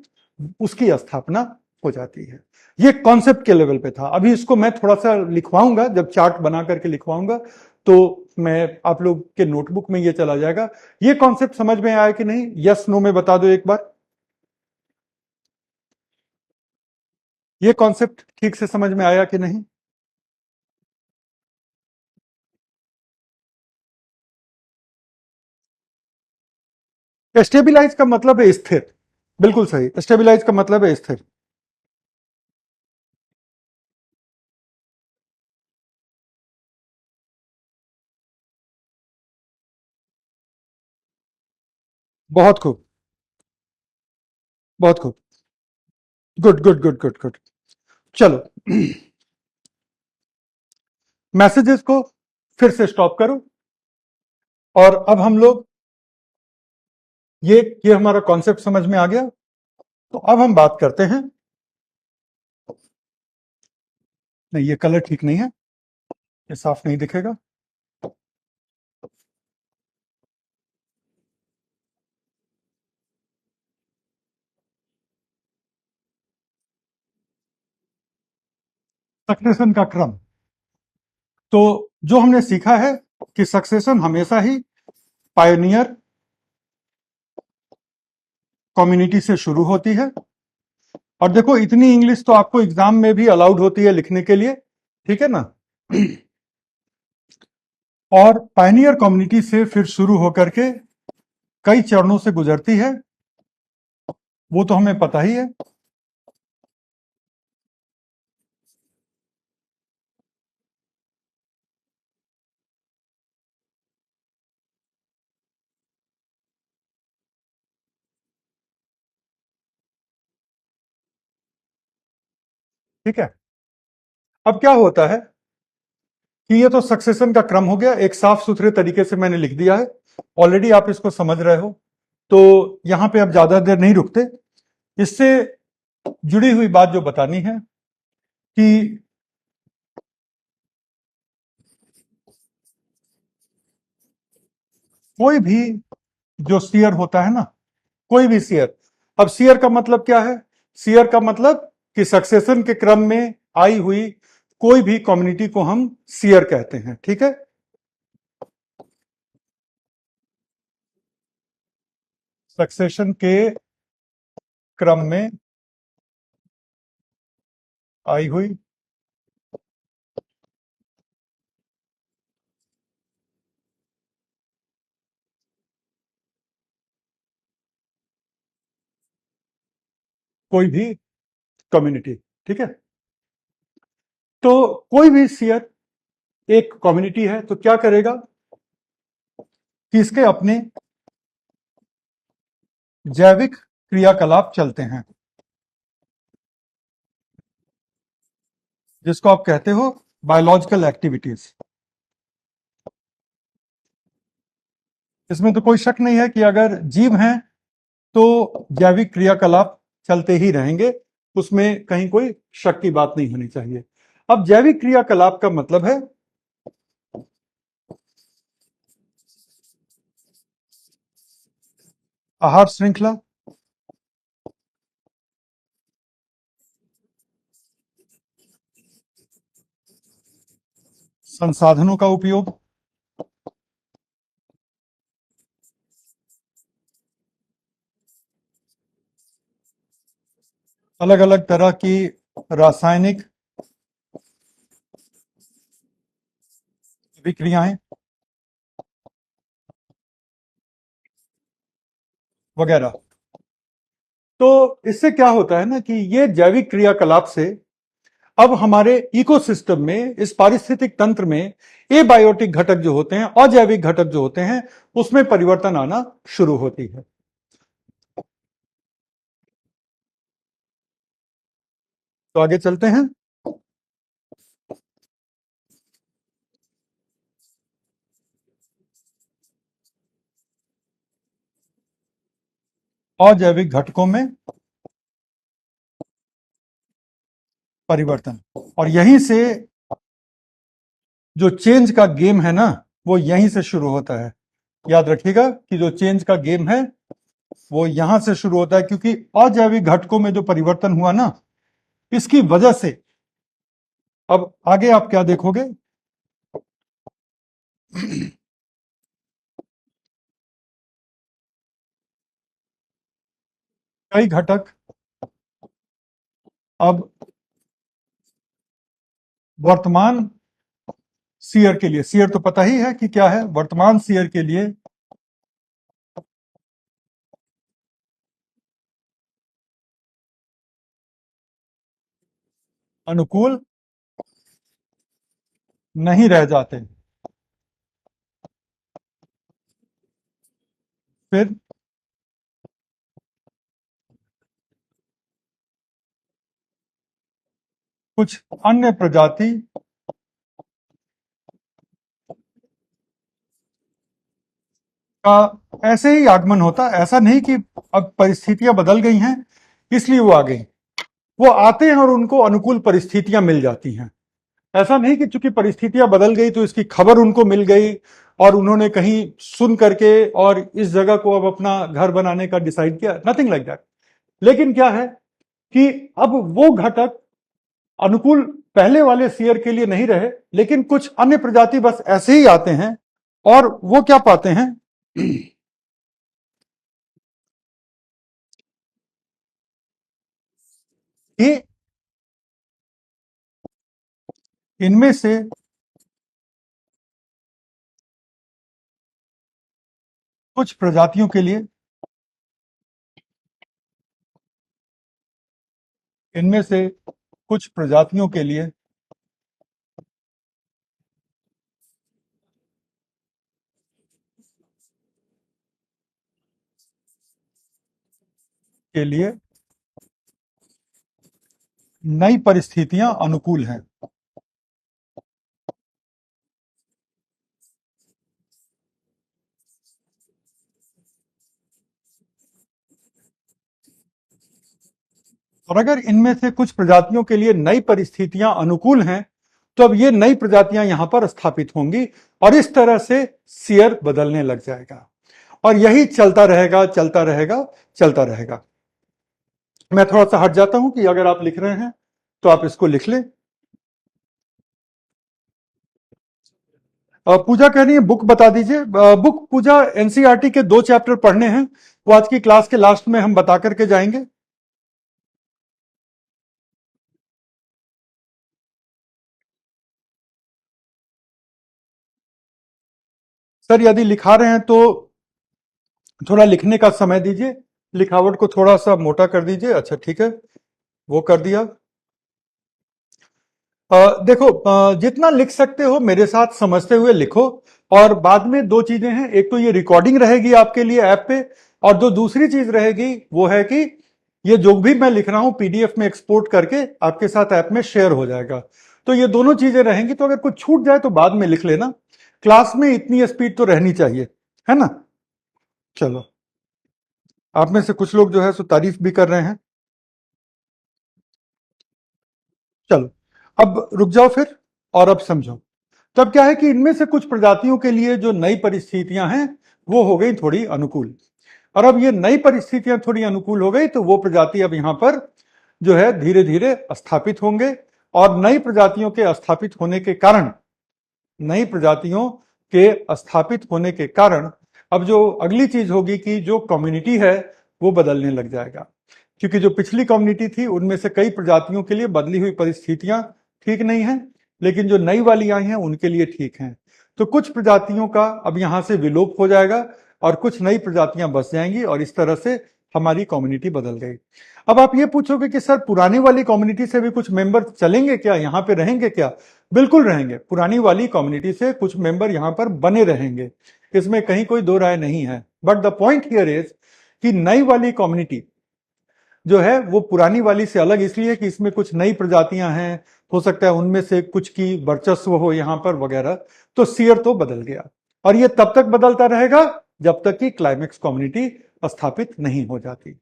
उसकी स्थापना हो जाती है। ये कॉन्सेप्ट के लेवल पे था। अभी इसको मैं थोड़ा सा लिखवाऊंगा, जब चार्ट बना करके लिखवाऊंगा तो मैं आप लोग के नोटबुक में ये चला जाएगा। ये कॉन्सेप्ट समझ में आया कि नहीं? यस नो में बता दो एक बार। ये कॉन्सेप्ट ठीक से समझ में आया कि नहीं? स्टेबिलाईज का मतलब है स्थिर। बिल्कुल सही, स्टेबिलाईज का मतलब है स्थिर। बहुत खूब, बहुत खूब। Good good good good good. चलो, मैसेजेस को फिर से स्टॉप करो, और अब हम लोग ये हमारा कॉन्सेप्ट समझ में आ गया। तो अब हम बात करते हैं, नहीं ये कलर ठीक नहीं है, ये साफ नहीं दिखेगा। सक्सेशन का क्रम। तो जो हमने सीखा है कि सक्सेशन हमेशा ही पायोनियर कम्युनिटी से शुरू होती है। और देखो, इतनी इंग्लिश तो आपको एग्जाम में भी अलाउड होती है लिखने के लिए, ठीक है ना। और पायनियर कम्युनिटी से फिर शुरू होकर के कई चरणों से गुजरती है, वो तो हमें पता ही है। ठीक है। अब क्या होता है कि ये तो सक्सेशन का क्रम हो गया, एक साफ सुथरे तरीके से मैंने लिख दिया है, ऑलरेडी आप इसको समझ रहे हो। तो यहां पे अब ज्यादा देर नहीं रुकते, इससे जुड़ी हुई बात जो बतानी है कि कोई भी जो शेयर होता है ना, कोई भी शेयर, अब शेयर का मतलब क्या है? शेयर का मतलब कि सक्सेशन के क्रम में आई हुई कोई भी कम्युनिटी को हम शेयर कहते हैं, ठीक है। सक्सेशन के क्रम में आई हुई कोई भी कम्युनिटी, ठीक है। तो कोई भी शेयर एक कम्युनिटी है तो क्या करेगा कि इसके अपने जैविक क्रियाकलाप चलते हैं, जिसको आप कहते हो बायोलॉजिकल एक्टिविटीज। इसमें तो कोई शक नहीं है कि अगर जीव हैं तो जैविक क्रियाकलाप चलते ही रहेंगे, उसमें कहीं कोई शक की बात नहीं होनी चाहिए। अब जैविक क्रियाकलाप का मतलब है आहार श्रृंखला, संसाधनों का उपयोग, अलग अलग तरह की रासायनिक विक्रियाएं वगैरह। तो इससे क्या होता है ना कि ये जैविक क्रियाकलाप से अब हमारे इकोसिस्टम में, इस पारिस्थितिक तंत्र में एबायोटिक घटक जो होते हैं, अजैविक घटक जो होते हैं, उसमें परिवर्तन आना शुरू होती है। तो आगे चलते हैं। अजैविक घटकों में परिवर्तन, और यहीं से जो चेंज का गेम है ना, वो यहीं से शुरू होता है। याद रखिएगा कि जो चेंज का गेम है वो यहां से शुरू होता है, क्योंकि अजैविक घटकों में जो परिवर्तन हुआ ना, इसकी वजह से अब आगे आप क्या देखोगे, कई घटक अब वर्तमान सीयर के लिए, सीयर तो पता ही है कि क्या है, वर्तमान सीयर के लिए अनुकूल नहीं रह जाते। फिर कुछ अन्य प्रजाति का ऐसे ही आगमन होता, ऐसा नहीं कि अब परिस्थितियां बदल गई हैं इसलिए वो आ गई। वो आते हैं और उनको अनुकूल परिस्थितियां मिल जाती हैं। ऐसा नहीं कि चूंकि परिस्थितियां बदल गई तो इसकी खबर उनको मिल गई और उन्होंने कहीं सुन करके और इस जगह को अब अपना घर बनाने का डिसाइड किया, नथिंग लाइक दैट। लेकिन क्या है कि अब वो घटक अनुकूल पहले वाले सीयर के लिए नहीं रहे, लेकिन कुछ अन्य प्रजाति बस ऐसे ही आते हैं और वो क्या पाते हैं कि इनमें से कुछ प्रजातियों के लिए इनमें से कुछ प्रजातियों के लिए नई परिस्थितियां अनुकूल हैं। और अगर इनमें से कुछ प्रजातियों के लिए नई परिस्थितियां अनुकूल हैं तो अब ये नई प्रजातियां यहां पर स्थापित होंगी और इस तरह से सियर बदलने लग जाएगा और यही चलता रहेगा चलता रहेगा चलता रहेगा। मैं थोड़ा सा हट जाता हूं कि अगर आप लिख रहे हैं तो आप इसको लिख लें। पूजा कह रही है बुक बता दीजिए। बुक पूजा एनसीईआरटी के 2 चैप्टर पढ़ने हैं, वो आज की क्लास के लास्ट में हम बता करके जाएंगे। सर यदि लिखा रहे हैं तो थोड़ा लिखने का समय दीजिए, लिखावट को थोड़ा सा मोटा कर दीजिए। अच्छा ठीक है, वो कर दिया। देखो, जितना लिख सकते हो मेरे साथ समझते हुए लिखो। और बाद में 2 चीजें हैं, एक तो ये रिकॉर्डिंग रहेगी आपके लिए ऐप पे, और जो दूसरी चीज रहेगी वो है कि ये जो भी मैं लिख रहा हूं पीडीएफ में एक्सपोर्ट करके आपके साथ ऐप में शेयर हो जाएगा। तो ये दोनों चीजें रहेंगी, तो अगर कुछ छूट जाए तो बाद में लिख लेना। क्लास में इतनी स्पीड तो रहनी चाहिए, है ना। चलो, आप में से कुछ लोग जो है सो तारीफ भी कर रहे हैं। चलो, अब रुक जाओ फिर और अब समझो। तब क्या है कि इनमें से कुछ प्रजातियों के लिए जो नई परिस्थितियां हैं वो हो गई थोड़ी अनुकूल। और अब ये नई परिस्थितियां थोड़ी अनुकूल हो गई तो वो प्रजाति अब यहां पर जो है धीरे धीरे स्थापित होंगे। और नई प्रजातियों के स्थापित होने के कारण, नई प्रजातियों के स्थापित होने के कारण अब जो अगली चीज होगी कि जो कम्युनिटी है वो बदलने लग जाएगा। क्योंकि जो पिछली कम्युनिटी थी उनमें से कई प्रजातियों के लिए बदली हुई परिस्थितियां ठीक नहीं हैं, लेकिन जो नई वाली आई हैं उनके लिए ठीक हैं। तो कुछ प्रजातियों का अब यहां से विलोप हो जाएगा और कुछ नई प्रजातियां बस जाएंगी और इस तरह से हमारी कम्युनिटी बदल गई। अब आप ये पूछोगे कि सर पुरानी वाली कम्युनिटी से भी कुछ मेंबर चलेंगे क्या, यहाँ पे रहेंगे क्या? बिल्कुल रहेंगे, पुरानी वाली कम्युनिटी से कुछ मेंबर यहाँ पर बने रहेंगे, इसमें कहीं कोई दो राय नहीं है। But the point here is कि नई वाली कम्युनिटी जो है वो पुरानी वाली से अलग इसलिए कि इसमें कुछ नई प्रजातियां हैं, हो सकता है उनमें से कुछ की वर्चस्व हो यहां पर वगैरह। तो सियर तो बदल गया और ये तब तक बदलता रहेगा जब तक कि क्लाइमेक्स कम्युनिटी स्थापित नहीं हो जाती।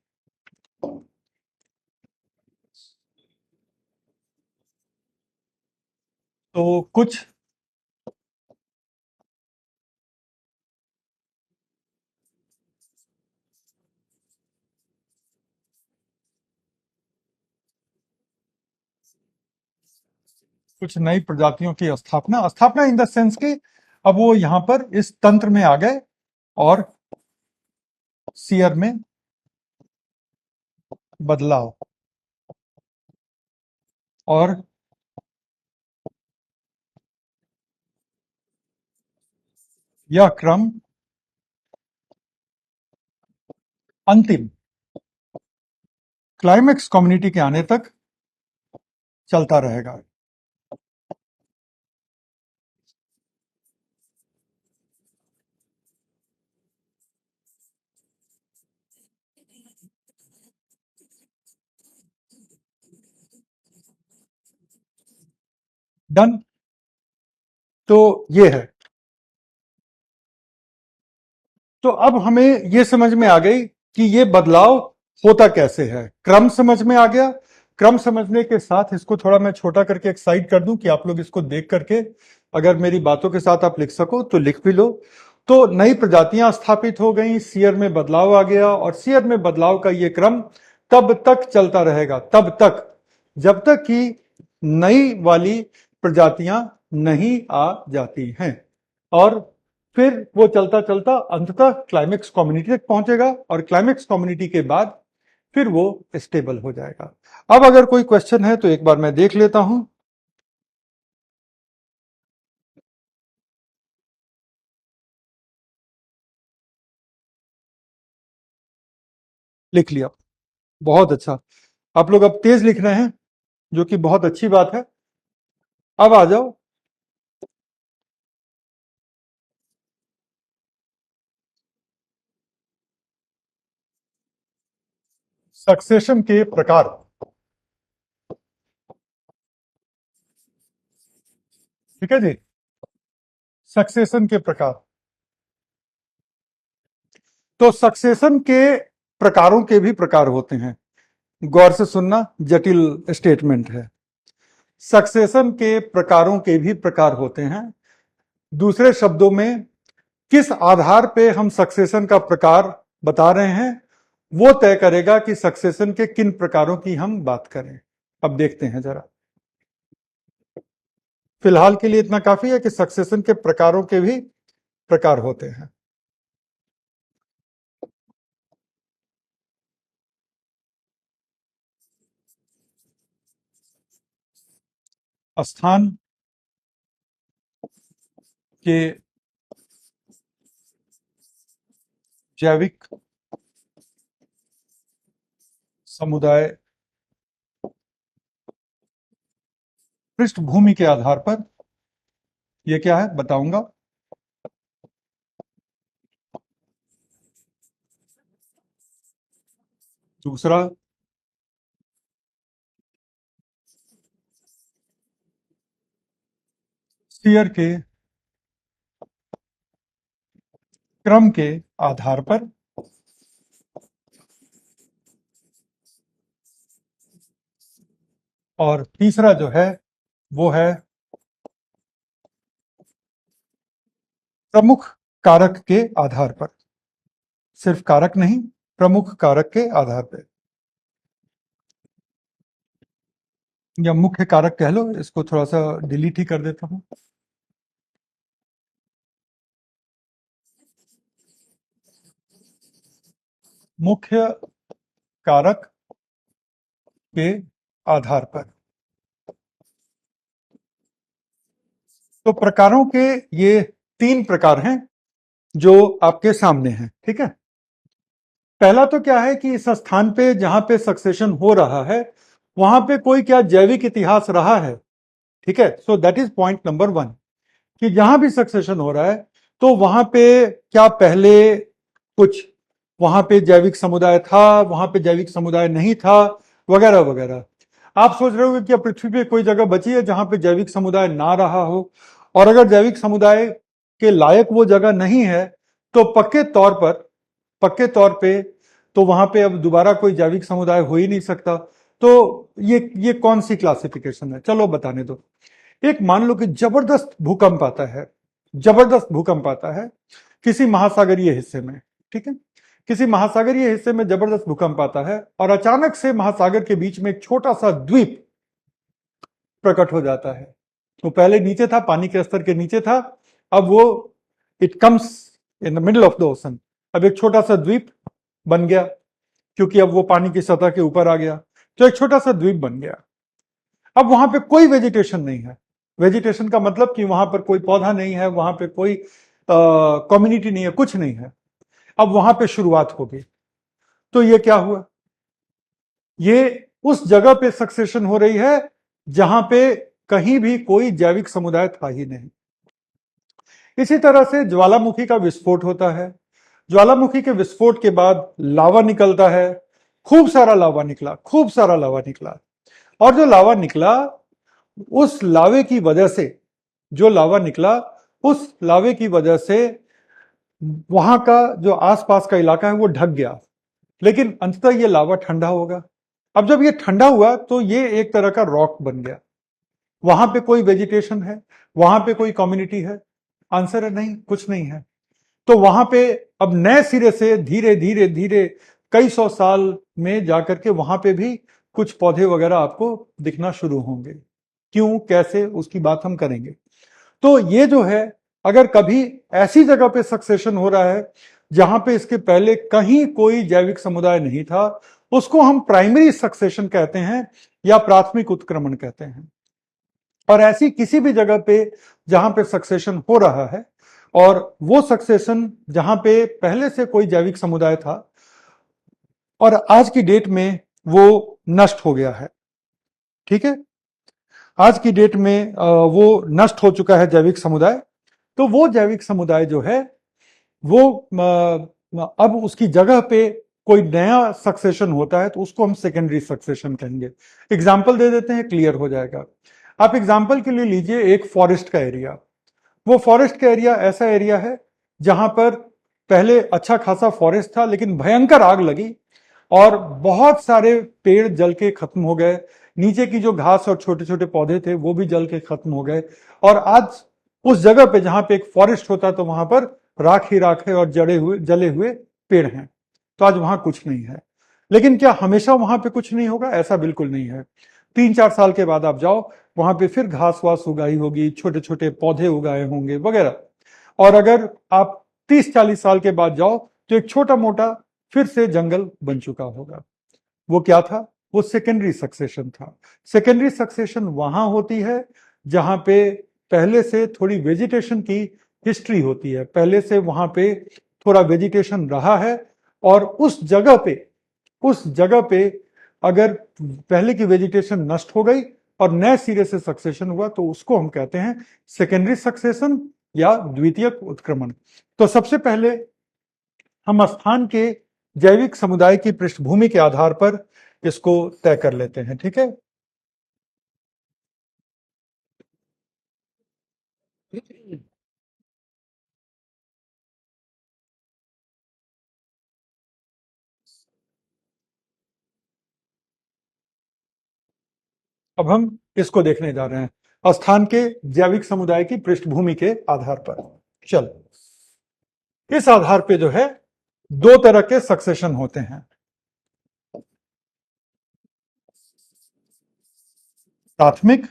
तो कुछ नई प्रजातियों की स्थापना, स्थापना इन द सेंस कि अब वो यहां पर इस तंत्र में आ गए और सियर में बदलाव और यह क्रम अंतिम क्लाइमेक्स कम्युनिटी के आने तक चलता रहेगा। डन। तो ये है। तो अब हमें ये समझ में आ गई कि ये बदलाव होता कैसे है, क्रम समझ में आ गया। क्रम समझने के साथ इसको थोड़ा मैं छोटा करके एक साइड कर दूं कि आप लोग इसको देख करके अगर मेरी बातों के साथ आप लिख सको तो लिख भी लो। तो नई प्रजातियां स्थापित हो गई, सीयर में बदलाव आ गया, और सीयर में बदलाव का ये क्रम तब तक चलता रहेगा, तब तक जब तक कि नई वाली प्रजातियां नहीं आ जाती हैं। और फिर वो चलता चलता अंततः क्लाइमेक्स कम्युनिटी तक पहुंचेगा, और क्लाइमेक्स कम्युनिटी के बाद फिर वो स्टेबल हो जाएगा। अब अगर कोई क्वेश्चन है तो एक बार मैं देख लेता हूं। लिख लिया, बहुत अच्छा। आप लोग अब तेज लिख रहे हैं, जो कि बहुत अच्छी बात है। अब आ जाओ, सक्सेशन के प्रकार। ठीक है जी, सक्सेशन के प्रकार। तो सक्सेशन के प्रकारों के भी प्रकार होते हैं। गौर से सुनना, जटिल स्टेटमेंट है। सक्सेशन के प्रकारों के भी प्रकार होते हैं। दूसरे शब्दों में, किस आधार पे हम सक्सेशन का प्रकार बता रहे हैं वो तय करेगा कि सक्सेशन के किन प्रकारों की हम बात करें। अब देखते हैं जरा। फिलहाल के लिए इतना काफी है कि सक्सेशन के प्रकारों के भी प्रकार होते हैं। स्थान के जैविक समुदाय पृष्ठभूमि के आधार पर, यह क्या है बताऊंगा। दूसरा, स्फीयर के क्रम के आधार पर। और तीसरा जो है वो है प्रमुख कारक के आधार पर। सिर्फ कारक नहीं, प्रमुख कारक के आधार पर, या मुख्य कारक कह लो, इसको थोड़ा सा डिलीट ही कर देता हूं। मुख्य कारक के आधार पर। तो प्रकारों के ये तीन प्रकार हैं जो आपके सामने हैं। ठीक है, पहला तो क्या है कि इस स्थान पे जहां पे सक्सेशन हो रहा है वहां पे कोई क्या जैविक इतिहास रहा है। ठीक है, so that is point number one, कि जहां भी सक्सेशन हो रहा है तो वहां पे क्या पहले कुछ वहां पे जैविक समुदाय था, वहां पे जैविक समुदाय नहीं था, वगैरह वगैरह। आप सोच रहे हो कि क्या पृथ्वी पे कोई जगह बची है जहां पे जैविक समुदाय ना रहा हो? और अगर जैविक समुदाय के लायक वो जगह नहीं है तो पक्के तौर पे तो वहां पे अब दोबारा कोई जैविक समुदाय हो ही नहीं सकता। तो ये कौन सी क्लासिफिकेशन है, चलो बताने दो। एक मान लो कि जबरदस्त भूकंप आता है, जबरदस्त भूकंप आता है किसी महासागरीय हिस्से में। ठीक है, किसी महासागरीय हिस्से में जबरदस्त भूकंप आता है और अचानक से महासागर के बीच में एक छोटा सा द्वीप प्रकट हो जाता है। वो पहले नीचे था, पानी के स्तर के नीचे था, अब वो it comes in the middle of the ocean. अब एक छोटा सा द्वीप बन गया, क्योंकि अब वो पानी की सतह के ऊपर आ गया, तो एक छोटा सा द्वीप बन गया। अब वहां पे कोई वेजिटेशन नहीं है। वेजिटेशन का मतलब कि वहां पर कोई पौधा नहीं है, वहां पे कोई कम्युनिटी नहीं है, कुछ नहीं है। अब वहां पे शुरुआत होगी। तो ये क्या हुआ, ये उस जगह पे सक्सेशन हो रही है जहां पे कहीं भी कोई जैविक समुदाय था ही नहीं। इसी तरह से ज्वालामुखी का विस्फोट होता है। ज्वालामुखी के विस्फोट के बाद लावा निकलता है, खूब सारा लावा निकला, खूब सारा लावा निकला। और जो लावा निकला उस लावे की वजह से, जो लावा निकला उस लावे की वजह से वहां का जो आसपास का इलाका है वो ढक गया, लेकिन अंततः ये लावा ठंडा होगा। अब जब ये ठंडा हुआ तो ये एक तरह का रॉक बन गया। वहां पे कोई वेजिटेशन है, वहां पे कोई कम्युनिटी है? आंसर है नहीं, कुछ नहीं है। तो वहां पे अब नए सिरे से धीरे धीरे धीरे कई सौ साल में जाकर के वहां पे भी कुछ पौधे वगैरह आपको दिखना शुरू होंगे। क्यों, कैसे, उसकी बात हम करेंगे। तो ये जो है, अगर कभी ऐसी जगह पे सक्सेशन हो रहा है जहां पे इसके पहले कहीं कोई जैविक समुदाय नहीं था, उसको हम प्राइमरी सक्सेशन कहते हैं या प्राथमिक उत्क्रमण कहते हैं। और ऐसी किसी भी जगह पे जहां पे सक्सेशन हो रहा है और वो सक्सेशन जहां पे पहले से कोई जैविक समुदाय था और आज की डेट में वो नष्ट हो गया है, ठीक है, आज की डेट में वो नष्ट हो चुका है जैविक समुदाय, तो वो जैविक समुदाय जो है वो अब उसकी जगह पे कोई नया सक्सेशन होता है तो उसको हम सेकेंडरी सक्सेशन कहेंगे। एग्जाम्पल दे देते हैं, क्लियर हो जाएगा। आप एग्जाम्पल के लिए लीजिए एक फॉरेस्ट का एरिया। वो फॉरेस्ट का एरिया ऐसा एरिया है जहां पर पहले अच्छा खासा फॉरेस्ट था, लेकिन भयंकर आग लगी और बहुत सारे पेड़ जल के खत्म हो गए, नीचे की जो घास और छोटे छोटे पौधे थे वो भी जल के खत्म हो गए। और आज उस जगह पे जहां पे एक फॉरेस्ट होता तो वहां पर राख ही राख है और जले हुए पेड़ हैं। तो आज वहां कुछ नहीं है। लेकिन क्या हमेशा वहां पे कुछ नहीं होगा? ऐसा बिल्कुल नहीं है। 3-4 साल के बाद आप जाओ, वहां पे फिर घास वास उगाई होगी, छोटे छोटे पौधे उगाए होंगे वगैरह। और अगर आप 30-40 साल के बाद जाओ तो एक छोटा मोटा फिर से जंगल बन चुका होगा। वो क्या था? वो सेकेंडरी सक्सेशन था। सेकेंडरी सक्सेशन वहां होती है जहां पे पहले से थोड़ी वेजिटेशन की हिस्ट्री होती है, पहले से वहां पे थोड़ा वेजिटेशन रहा है और उस जगह पे अगर पहले की वेजिटेशन नष्ट हो गई और नए सिरे से सक्सेशन हुआ तो उसको हम कहते हैं सेकेंडरी सक्सेशन या द्वितीयक उत्क्रमण। तो सबसे पहले हम स्थान के जैविक समुदाय की पृष्ठभूमि के आधार पर इसको तय कर लेते हैं, ठीक है। अब हम इसको देखने जा रहे हैं स्थान के जैविक समुदाय की पृष्ठभूमि के आधार पर। चलो, इस आधार पे जो है दो तरह के सक्सेशन होते हैं। प्राथमिक,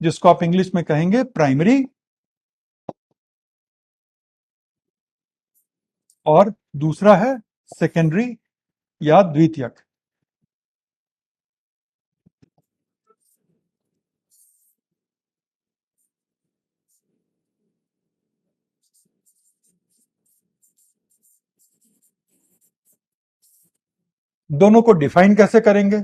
जिसको आप इंग्लिश में कहेंगे प्राइमरी, और दूसरा है सेकेंडरी या द्वितीयक। दोनों को डिफाइन कैसे करेंगे?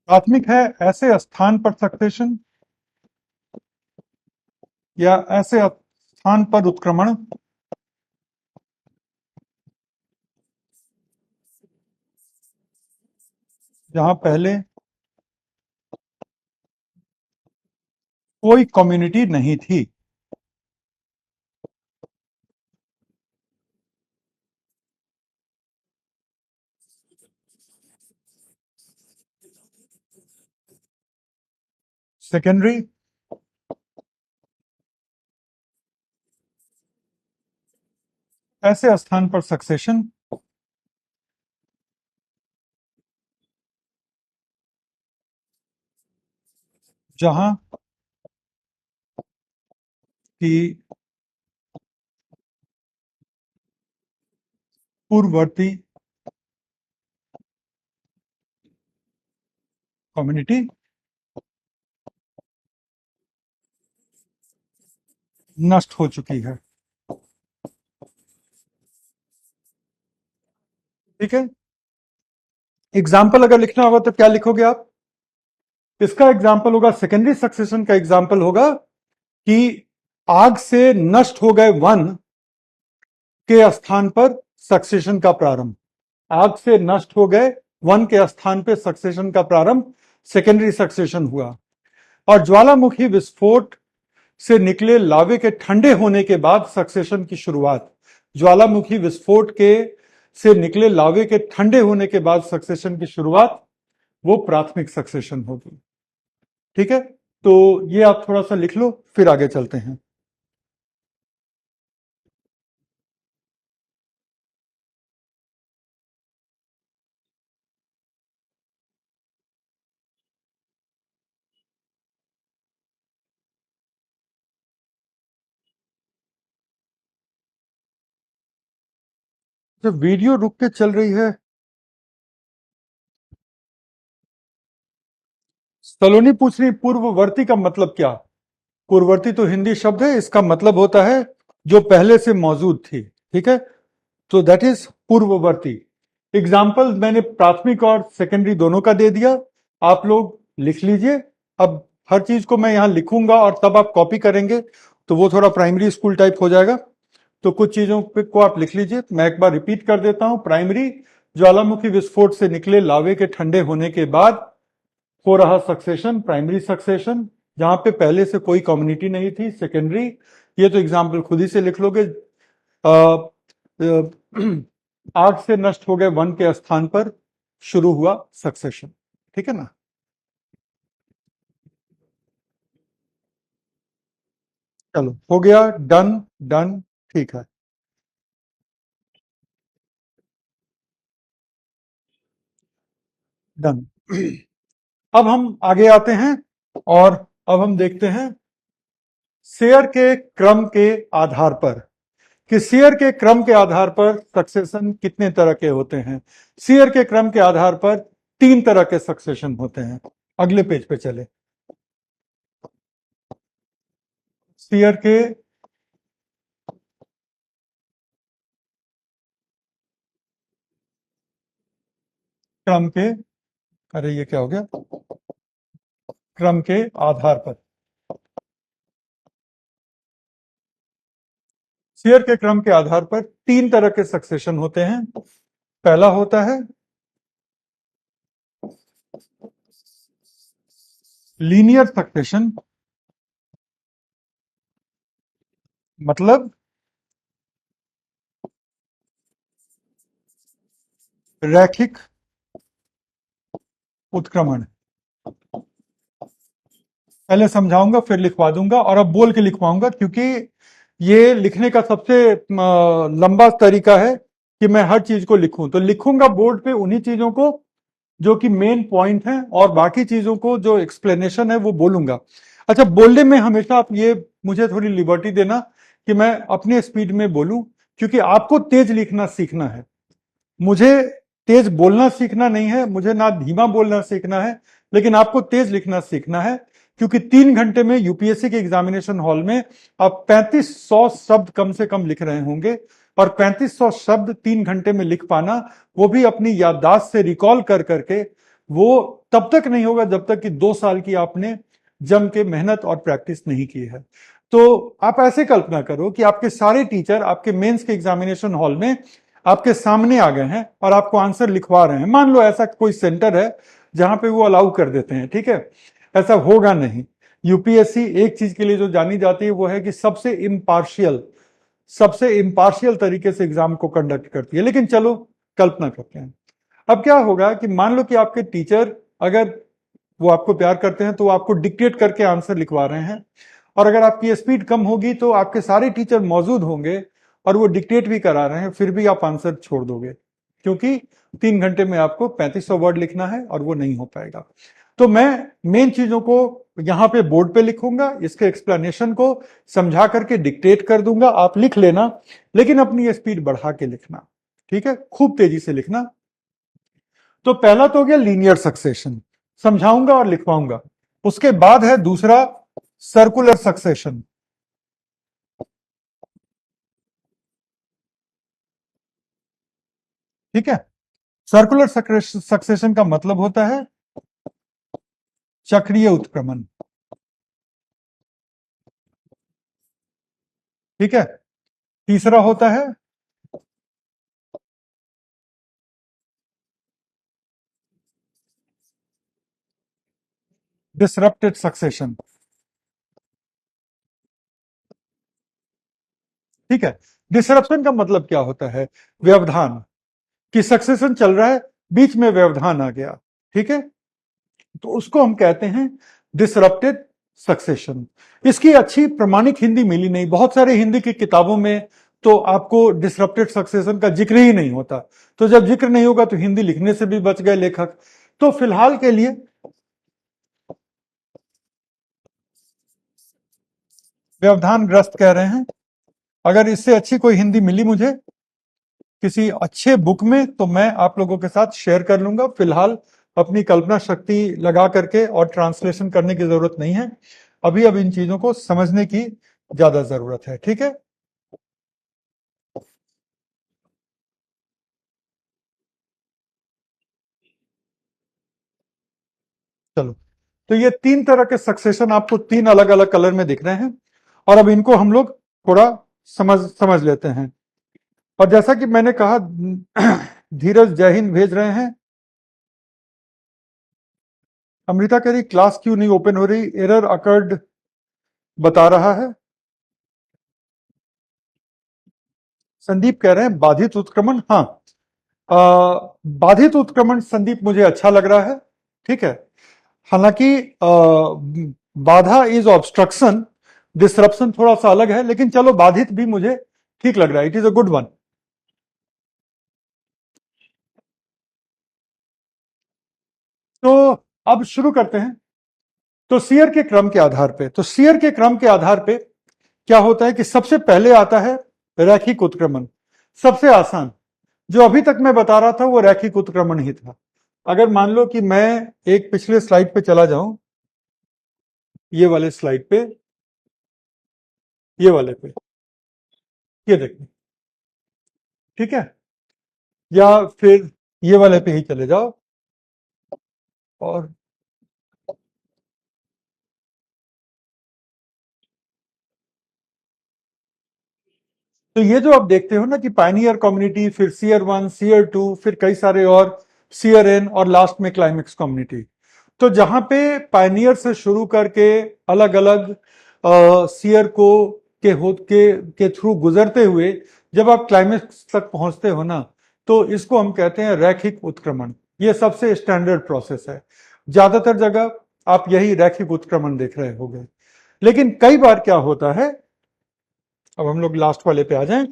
प्राथमिक है ऐसे स्थान पर सक्सेशन या ऐसे स्थान पर उत्क्रमण जहां पहले कोई कम्युनिटी नहीं थी। सेकेंडरी, ऐसे स्थान पर सक्सेशन जहां की पूर्ववर्ती कम्युनिटी नष्ट हो चुकी है, ठीक है। एग्जाम्पल अगर लिखना होगा तो क्या लिखोगे आप? इसका एग्जाम्पल होगा, सेकेंडरी सक्सेशन का एग्जाम्पल होगा कि आग से नष्ट हो गए वन के स्थान पर सक्सेशन का प्रारंभ। आग से नष्ट हो गए वन के स्थान पे सक्सेशन का प्रारंभ, सेकेंडरी सक्सेशन हुआ। और ज्वालामुखी विस्फोट से निकले लावे के ठंडे होने के बाद सक्सेशन की शुरुआत। ज्वालामुखी विस्फोट के से निकले लावे के ठंडे होने के बाद सक्सेशन की शुरुआत, वो प्राथमिक सक्सेशन होगी। ठीक है, तो ये आप थोड़ा सा लिख लो, फिर आगे चलते हैं। जब वीडियो रुक के चल रही है, सलोनी पूछ रही पूर्ववर्ती का मतलब क्या? पूर्ववर्ती तो हिंदी शब्द है, इसका मतलब होता है जो पहले से मौजूद थी। ठीक है, तो दैट इज पूर्ववर्ती। एग्जाम्पल मैंने प्राथमिक और सेकेंडरी दोनों का दे दिया, आप लोग लिख लीजिए। अब हर चीज को मैं यहां लिखूंगा और तब आप कॉपी करेंगे, तो वो थोड़ा प्राइमरी स्कूल टाइप हो जाएगा। तो कुछ चीजों को आप लिख लीजिए, मैं एक बार रिपीट कर देता हूं। प्राइमरी, ज्वालामुखी विस्फोट से निकले लावे के ठंडे होने के बाद हो रहा सक्सेशन, प्राइमरी सक्सेशन, जहां पे पहले से कोई कम्युनिटी नहीं थी। सेकेंडरी, ये तो एग्जाम्पल खुद ही से लिख लोगे। अ, आग से नष्ट हो गए वन के स्थान पर शुरू हुआ सक्सेशन। ठीक है ना? चलो हो गया, डन। डन, ठीक है, डन। अब हम आगे आते हैं और अब हम देखते हैं शेयर के क्रम के आधार पर, कि शेयर के क्रम के आधार पर सक्सेशन कितने तरह के होते हैं। शेयर के क्रम के आधार पर तीन तरह के सक्सेशन होते हैं। अगले पेज पे चले। शेयर के क्रम के, अरे ये क्या हो गया, क्रम के आधार पर। शेयर के क्रम के आधार पर तीन तरह के सक्सेशन होते हैं। पहला होता है लीनियर सक्सेशन, मतलब रैखिक उत्क्रमण। पहले समझाऊंगा फिर लिखवा दूंगा, और अब बोल के लिखवाऊंगा, क्योंकि ये लिखने का सबसे लंबा तरीका है कि मैं हर चीज को लिखूं। तो लिखूंगा बोर्ड पे उन्हीं चीजों को जो कि मेन पॉइंट है, और बाकी चीजों को जो एक्सप्लेनेशन है वो बोलूंगा। अच्छा, बोलने में हमेशा आप ये मुझे थोड़ी लिबर्टी देना कि मैं अपने स्पीड में बोलूं, क्योंकि आपको तेज लिखना सीखना है। मुझे तेज बोलना सीखना नहीं है, मुझे ना धीमा बोलना सीखना है, लेकिन आपको तेज लिखना सीखना है। क्योंकि 3 घंटे में यूपीएससी के एग्जामिनेशन हॉल में आप 3500 शब्द कम से कम लिख रहे होंगे, और 3500 शब्द 3 घंटे में लिख पाना, वो भी अपनी याददाश्त से रिकॉल कर करके, वो तब तक नहीं होगा जब तक कि 2 साल की आपने जम के मेहनत और प्रैक्टिस नहीं की है। तो आप ऐसे कल्पना करो कि आपके सारे टीचर आपके मेंस के एग्जामिनेशन हॉल में आपके सामने आ गए हैं और आपको आंसर लिखवा रहे हैं। मान लो ऐसा कोई सेंटर है जहां पे वो अलाउ कर देते हैं, ठीक है? ऐसा होगा नहीं। यूपीएससी एक चीज के लिए जो जानी जाती है वो है कि सबसे इम्पार्शियल तरीके से एग्जाम को कंडक्ट करती है। लेकिन चलो कल्पना करते हैं, अब क्या होगा कि मान लो कि आपके टीचर, अगर वो आपको प्यार करते हैं, तो वो आपको डिक्टेट करके आंसर लिखवा रहे हैं। और अगर आपकी स्पीड कम होगी तो आपके सारे टीचर मौजूद होंगे और वो डिक्टेट भी करा रहे हैं, फिर भी आप आंसर छोड़ दोगे, क्योंकि 3 घंटे में आपको 3500 वर्ड लिखना है और वो नहीं हो पाएगा। तो मैं मेन चीजों को यहां पे बोर्ड पे लिखूंगा, इसके एक्सप्लेनेशन को समझा करके डिक्टेट कर दूंगा, आप लिख लेना, लेकिन अपनी स्पीड बढ़ा के लिखना। ठीक है, खूब तेजी से लिखना। तो पहला तो हो गया लीनियर सक्सेशन, समझाऊंगा और लिखवाऊंगा। उसके बाद है दूसरा सर्कुलर सक्सेशन। ठीक है, सर्कुलर सक्सेशन का मतलब होता है चक्रीय उत्क्रमण। ठीक है, तीसरा होता है डिसरप्टेड सक्सेशन। ठीक है, डिसरप्शन का मतलब क्या होता है? व्यवधान, कि सक्सेशन चल रहा है, बीच में व्यवधान आ गया। ठीक है, तो उसको हम कहते हैं डिसरप्टेड सक्सेशन। इसकी अच्छी प्रमाणिक हिंदी मिली नहीं, बहुत सारे हिंदी की किताबों में तो आपको डिसरप्टेड सक्सेशन का जिक्र ही नहीं होता। तो जब जिक्र नहीं होगा तो हिंदी लिखने से भी बच गए लेखक। तो फिलहाल के लिए व्यवधान ग्रस्त कह रहे हैं। अगर इससे अच्छी कोई हिंदी मिली मुझे किसी अच्छे बुक में तो मैं आप लोगों के साथ शेयर कर लूंगा। फिलहाल अपनी कल्पना शक्ति लगा करके और ट्रांसलेशन करने की जरूरत नहीं है। अभी अब इन चीजों को समझने की ज्यादा जरूरत है। ठीक है, चलो। तो ये तीन तरह के सक्सेशन आपको तीन अलग अलग कलर में दिख रहे हैं, और अब इनको हम लोग थोड़ा समझ समझ लेते हैं। और जैसा कि मैंने कहा, धीरज जय हिंद भेज रहे हैं। अमृता कह रही क्लास क्यों नहीं ओपन हो रही, एरर अकर्ड बता रहा है। संदीप कह रहे हैं बाधित उत्क्रमण। हाँ, बाधित उत्क्रमण संदीप मुझे अच्छा लग रहा है। ठीक है, हालांकि बाधा इज ऑब्स्ट्रक्शन, डिसरप्शन थोड़ा सा अलग है, लेकिन चलो बाधित भी मुझे ठीक लग रहा है। It is a good one. तो अब शुरू करते हैं। तो सीयर के क्रम के आधार पे, तो सीयर के क्रम के आधार पे क्या होता है कि सबसे पहले आता है रैखिक उत्क्रमण। सबसे आसान जो अभी तक मैं बता रहा था वो रैखिक उत्क्रमण ही था। अगर मान लो कि मैं एक पिछले स्लाइड पे चला जाऊं, ये वाले स्लाइड पे, ये वाले पे, ये देखिए। ठीक है, या फिर ये वाले पे ही चले जाओ। और तो ये जो आप देखते हो ना कि पायनियर कम्युनिटी, फिर सीयर वन, सीयर टू, फिर कई सारे और सीयर एन, और लास्ट में क्लाइमेक्स कम्युनिटी। तो जहां पे पायनियर से शुरू करके अलग अलग सीयर को के थ्रू गुजरते हुए जब आप क्लाइमेक्स तक पहुंचते हो ना, तो इसको हम कहते हैं रैखिक उत्क्रमण। ये सबसे स्टैंडर्ड प्रोसेस है, ज्यादातर जगह आप यही रैखिक उत्क्रमण देख रहे होंगे। लेकिन कई बार क्या होता है, अब हम लोग लास्ट वाले पे आ जाएं।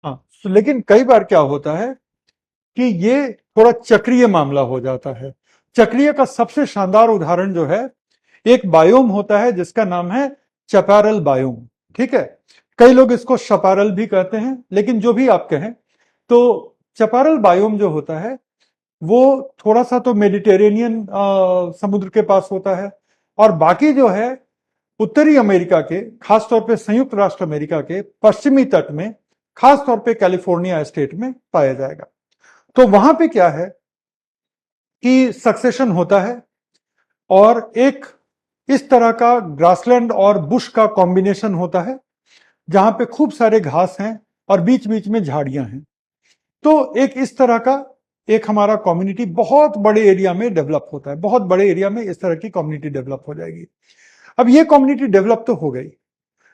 हाँ, तो लेकिन कई बार क्या होता है कि ये थोड़ा चक्रीय मामला हो जाता है। चक्रीय का सबसे शानदार उदाहरण जो है, एक बायोम होता है जिसका नाम है चपैरल बायोम। ठीक है, कई लोग इसको शपारल भी कहते हैं, लेकिन जो भी आप कहें। तो चपैरल बायोम जो होता है वो थोड़ा सा तो मेडिटेरेनियन समुद्र के पास होता है, और बाकी जो है उत्तरी अमेरिका के, खासतौर पे संयुक्त राष्ट्र अमेरिका के पश्चिमी तट में, खासतौर पे कैलिफोर्निया स्टेट में पाया जाएगा। तो वहां पे क्या है कि सक्सेशन होता है, और एक इस तरह का ग्रासलैंड और बुश का कॉम्बिनेशन होता है, जहां पे खूब सारे घास हैं और बीच बीच में झाड़ियां हैं। तो एक इस तरह का एक हमारा कम्युनिटी बहुत बड़े एरिया में डेवलप होता है। बहुत बड़े एरिया में इस तरह की कम्युनिटी डेवलप हो जाएगी। अब ये कम्युनिटी डेवलप तो हो गई,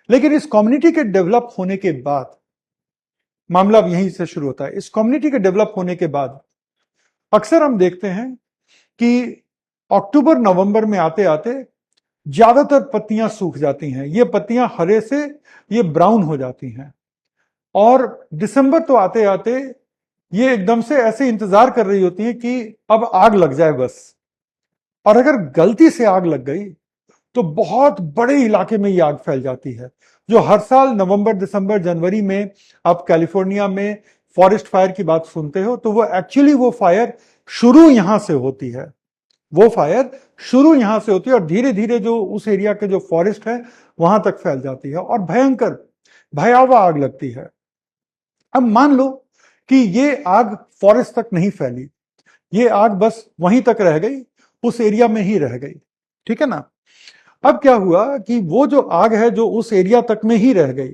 लेकिन इस कम्युनिटी के डेवलप होने के बाद मामला अब यहीं से शुरू होता है। इस कम्युनिटी के डेवलप होने के बाद अक्सर हम देखते हैं कि अक्टूबर नवंबर में आते आते ज्यादातर पत्तियां सूख जाती हैं। ये पत्तियां हरे से ये ब्राउन हो जाती हैं, और दिसंबर तो आते आते ये एकदम से ऐसे इंतजार कर रही होती है कि अब आग लग जाए बस। और अगर गलती से आग लग गई तो बहुत बड़े इलाके में ये आग फैल जाती है। जो हर साल नवंबर दिसंबर जनवरी में आप कैलिफोर्निया में फॉरेस्ट फायर की बात सुनते हो, तो वो एक्चुअली वो फायर शुरू यहां से होती है। वो फायर शुरू यहां से होती है और धीरे धीरे जो उस एरिया के जो फॉरेस्ट है वहां तक फैल जाती है, और भयंकर भयावह आग लगती है। अब मान लो कि ये आग फॉरेस्ट तक नहीं फैली, ये आग बस वहीं तक रह गई, उस एरिया में ही रह गई। ठीक है ना। अब क्या हुआ कि वो जो आग है जो उस एरिया तक में ही रह गई,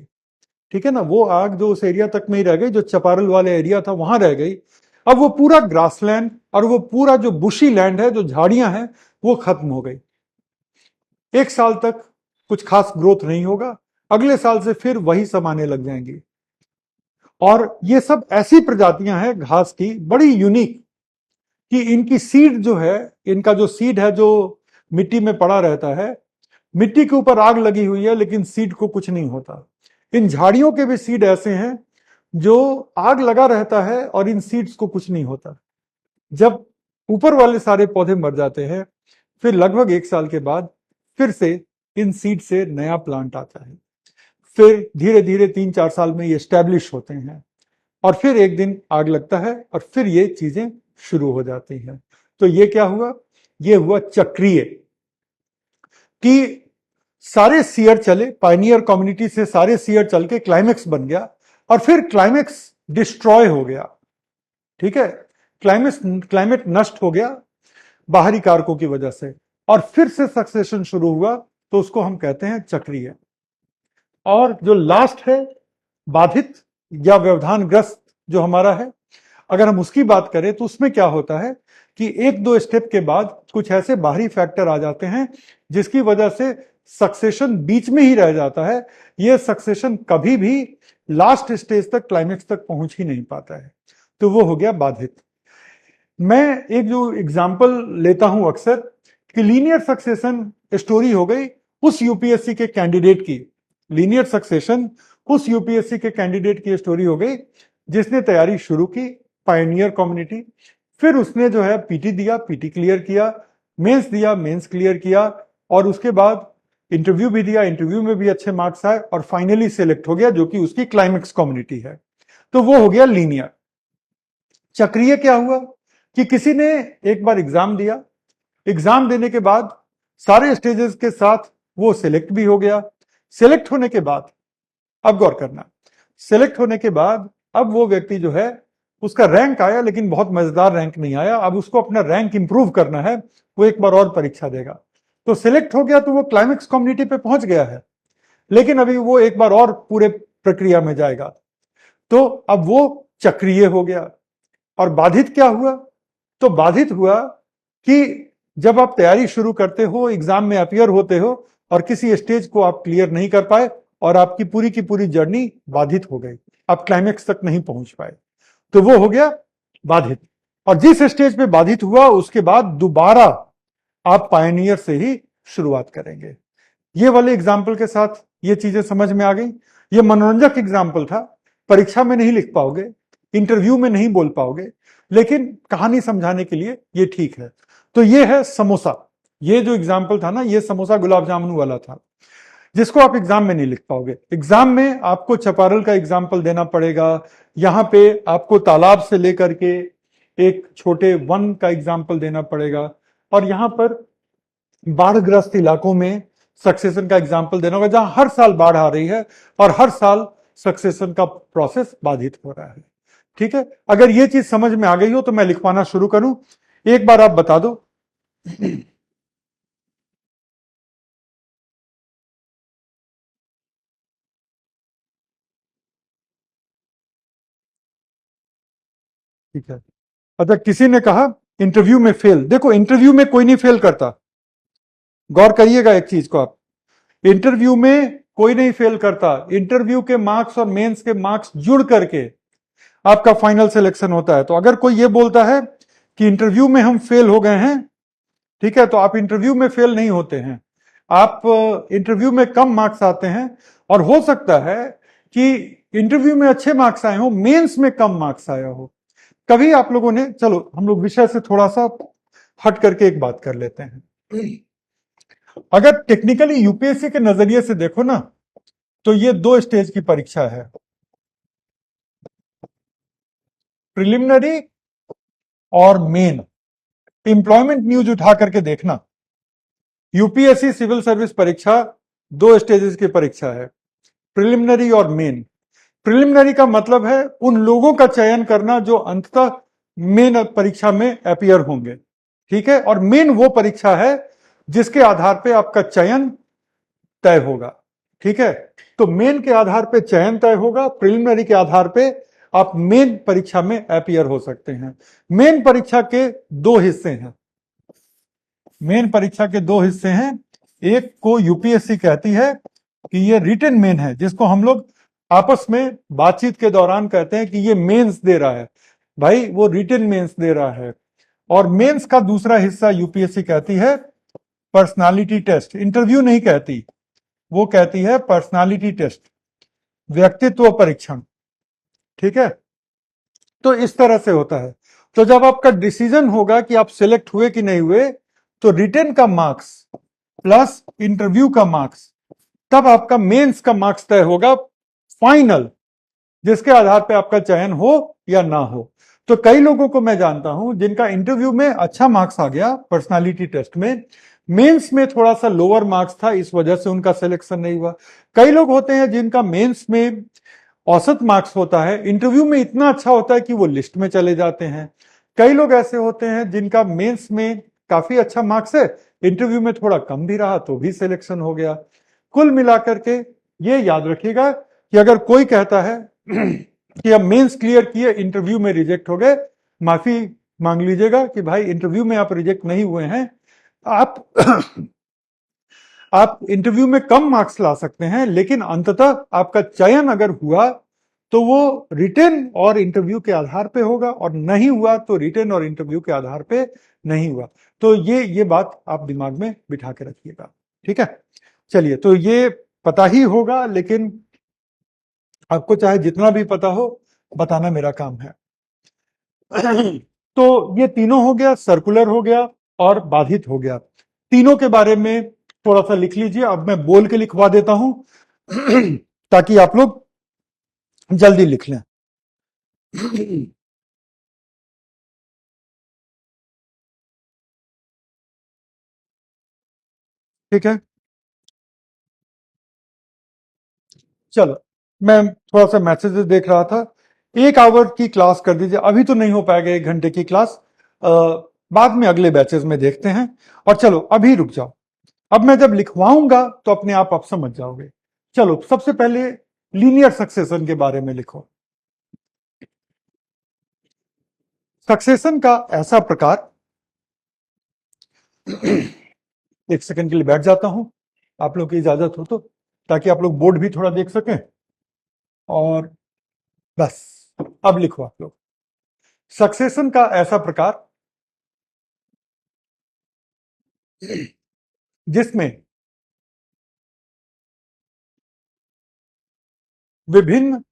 ठीक है ना, वो आग जो उस एरिया तक में ही रह गई, जो चपारल वाले एरिया था वहां रह गई। अब वो पूरा ग्रासलैंड और वो पूरा जो बुशी लैंड है, जो झाड़ियां हैं, वो खत्म हो गई। एक साल तक कुछ खास ग्रोथ नहीं होगा, अगले साल से फिर वही सब आने लग जाएंगी। और ये सब ऐसी प्रजातियां हैं घास की, बड़ी यूनिक, कि इनकी सीड जो है, इनका जो सीड है जो मिट्टी में पड़ा रहता है, मिट्टी के ऊपर आग लगी हुई है लेकिन सीड को कुछ नहीं होता। इन झाड़ियों के भी सीड ऐसे हैं जो आग लगा रहता है और इन सीड्स को कुछ नहीं होता। जब ऊपर वाले सारे पौधे मर जाते हैं, फिर लगभग एक साल के बाद फिर से इन सीड से नया प्लांट आता है। फिर धीरे धीरे 3-4 साल में ये स्टैब्लिश होते हैं और फिर एक दिन आग लगता है और फिर ये चीजें शुरू हो जाती हैं। तो ये क्या हुआ? ये हुआ चक्रीय, कि सारे सीयर चले, पायनियर कम्युनिटी से सारे सीयर चल के क्लाइमेक्स बन गया और फिर क्लाइमेक्स डिस्ट्रॉय हो गया। ठीक है, क्लाइमेट नष्ट हो गया बाहरी कारकों की वजह से, और फिर से सक्सेशन शुरू हुआ, तो उसको हम कहते हैं चक्रीय। और जो लास्ट है बाधित या व्यवधानग्रस्त जो हमारा है, अगर हम उसकी बात करें तो उसमें क्या होता है कि 1-2 स्टेप के बाद कुछ ऐसे बाहरी फैक्टर आ जाते हैं जिसकी वजह से सक्सेशन बीच में ही रह जाता है। यह सक्सेशन कभी भी लास्ट स्टेज तक, क्लाइमेक्स तक पहुंच ही नहीं पाता है, तो वो हो गया बाधित। मैं एक जो एग्जाम्पल लेता हूं अक्सर, कि लीनियर सक्सेशन स्टोरी हो गई उस यूपीएससी के कैंडिडेट की, लीनियर सक्सेशन उस यूपीएससी के कैंडिडेट की स्टोरी हो गई जिसने तैयारी शुरू की, पायनियर कम्युनिटी, फिर उसने जो है पीटी दिया, पीटी क्लियर किया, मेंस दिया, मेंस क्लियर किया, और उसके बाद इंटरव्यू भी दिया, इंटरव्यू में भी अच्छे मार्क्स आए और फाइनली सिलेक्ट हो गया, जो कि उसकी क्लाइमेक्स कम्युनिटी है। तो वो हो गया लीनियर। चक्रीय क्या हुआ कि किसी ने एक बार एग्जाम दिया, एग्जाम देने के बाद सारे स्टेजेस के साथ वो सिलेक्ट भी हो गया। सिलेक्ट होने के बाद, अब गौर करना, सिलेक्ट होने के बाद अब वो व्यक्ति जो है, उसका रैंक आया लेकिन बहुत मजेदार रैंक नहीं आया, अब उसको अपना रैंक इंप्रूव करना है, वो एक बार और परीक्षा देगा। तो सिलेक्ट हो गया तो वो क्लाइमेक्स कम्युनिटी पे पहुंच गया है, लेकिन अभी वो एक बार और पूरे प्रक्रिया में जाएगा, तो अब वो चक्रीय हो गया। और बाधित क्या हुआ? तो बाधित हुआ कि जब आप तैयारी शुरू करते हो, एग्जाम में अपियर होते हो और किसी स्टेज को आप क्लियर नहीं कर पाए और आपकी पूरी की पूरी जर्नी बाधित हो गई, आप क्लाइमेक्स तक नहीं पहुंच पाए, तो वो हो गया बाधित। और जिस स्टेज पे बाधित हुआ उसके बाद दोबारा आप पायनियर से ही शुरुआत करेंगे। ये वाले एग्जाम्पल के साथ ये चीजें समझ में आ गई। ये मनोरंजक एग्जाम्पल था, परीक्षा में नहीं लिख पाओगे, इंटरव्यू में नहीं बोल पाओगे, लेकिन कहानी समझाने के लिए ये ठीक है। तो ये है समोसा। ये जो एग्जाम्पल था ना, ये समोसा गुलाब जामुन वाला था, जिसको आप एग्जाम में नहीं लिख पाओगे। एग्जाम में आपको चपारल का एग्जाम्पल देना पड़ेगा, यहां पे आपको तालाब से लेकर के एक छोटे वन का एग्जाम्पल देना पड़ेगा, और यहां पर बाढ़ग्रस्त इलाकों में सक्सेशन का एग्जाम्पल देना होगा, जहां हर साल बाढ़ आ रही है और हर साल सक्सेशन का प्रोसेस बाधित हो रहा है। ठीक है, अगर ये चीज समझ में आ गई हो तो मैं लिखवाना शुरू करूं। एक बार आप बता दो। ठीक है, अच्छा, किसी ने कहा इंटरव्यू में फेल। देखो, इंटरव्यू में कोई नहीं फेल करता, गौर करिएगा एक चीज को आप, इंटरव्यू में कोई नहीं फेल करता। इंटरव्यू के मार्क्स और मेंस के मार्क्स जुड़ करके आपका फाइनल सिलेक्शन होता है। तो अगर कोई ये बोलता है कि इंटरव्यू में हम फेल हो गए हैं, ठीक है, तो आप इंटरव्यू में फेल नहीं होते हैं, आप इंटरव्यू में कम मार्क्स आते हैं, और हो सकता है कि इंटरव्यू में अच्छे मार्क्स आए हो, मेंस में कम मार्क्स आया हो। कभी आप लोगों ने, चलो हम लोग विषय से थोड़ा सा हट करके एक बात कर लेते हैं। अगर टेक्निकली यूपीएससी के नजरिए से देखो ना, तो ये 2 स्टेज की परीक्षा है, प्रिलिमिनरी और मेन। एम्प्लॉयमेंट न्यूज उठा करके देखना, यूपीएससी सिविल सर्विस परीक्षा 2 स्टेजेस की परीक्षा है, प्रिलिमिनरी और मेन। प्रिलिमिनरी का मतलब है उन लोगों का चयन करना जो अंततः मेन परीक्षा में अपीयर होंगे, ठीक है, और मेन वो परीक्षा है जिसके आधार पे आपका चयन तय होगा। ठीक है, तो मेन के आधार पे चयन तय होगा, प्रिलिमिनरी के आधार पे आप मेन परीक्षा में अपीयर हो सकते हैं। मेन परीक्षा के दो हिस्से हैं। मेन परीक्षा के दो हिस्से हैं। एक को यूपीएससी कहती है कि ये रिटन मेन है, जिसको हम लोग आपस में बातचीत के दौरान कहते हैं कि ये मेंस दे रहा है, भाई वो रिटन मेंस दे रहा है। और मेंस का दूसरा हिस्सा यूपीएससी कहती है पर्सनालिटी टेस्ट। इंटरव्यू नहीं कहती, वो कहती है पर्सनालिटी टेस्ट, व्यक्तित्व परीक्षण। ठीक है, तो इस तरह से होता है। तो जब आपका डिसीजन होगा कि आप सिलेक्ट हुए कि नहीं हुए, तो रिटन का मार्क्स प्लस इंटरव्यू का मार्क्स, तब आपका मेंस का मार्क्स तय होगा फाइनल, जिसके आधार पे आपका चयन हो या ना हो। तो कई लोगों को मैं जानता हूं जिनका इंटरव्यू में अच्छा मार्क्स आ गया पर्सनालिटी टेस्ट में, मेंस में थोड़ा सा लोअर मार्क्स था, इस वजह से उनका सिलेक्शन नहीं हुआ। कई लोग होते हैं जिनका मेंस में औसत मार्क्स होता है, इंटरव्यू में इतना अच्छा होता है कि वो लिस्ट में चले जाते हैं। कई लोग ऐसे होते हैं जिनका मेंस में काफी अच्छा मार्क्स है, इंटरव्यू में थोड़ा कम भी रहा तो भी सिलेक्शन हो गया। कुल मिलाकर के ये याद रखिएगा कि अगर कोई कहता है कि अब मेंस क्लियर किए, इंटरव्यू में रिजेक्ट हो गए, माफी मांग लीजिएगा कि भाई इंटरव्यू में आप रिजेक्ट नहीं हुए हैं। आप आप इंटरव्यू में कम मार्क्स ला सकते हैं, लेकिन अंततः आपका चयन अगर हुआ तो वो रिटेन और इंटरव्यू के आधार पे होगा, और नहीं हुआ तो रिटेन और इंटरव्यू के आधार पे नहीं हुआ। तो ये बात आप दिमाग में बिठा के रखिएगा। ठीक है, चलिए, तो ये पता ही होगा, लेकिन आपको चाहे जितना भी पता हो, बताना मेरा काम है। तो ये तीनों हो गया, सर्कुलर हो गया और बाधित हो गया। तीनों के बारे में थोड़ा सा लिख लीजिए। अब मैं बोल के लिखवा देता हूं ताकि आप लोग जल्दी लिख लें। ठीक है, चलो, मैं थोड़ा सा मैसेजेस देख रहा था। 1 आवर की क्लास कर दीजिए, अभी तो नहीं हो पाएगा 1 घंटे की क्लास, बाद में अगले बैचेस में देखते हैं। और चलो अभी रुक जाओ, अब मैं जब लिखवाऊंगा तो अपने आप समझ जाओगे। चलो, सबसे पहले लीनियर सक्सेशन के बारे में लिखो। सक्सेशन का ऐसा प्रकार, एक सेकंड के लिए बैठ जाता हूं, आप लोग की इजाजत हो तो, ताकि आप लोग बोर्ड भी थोड़ा देख सकें। और बस, अब लिखो आप लोग। सक्सेशन का ऐसा प्रकार जिसमें विभिन्न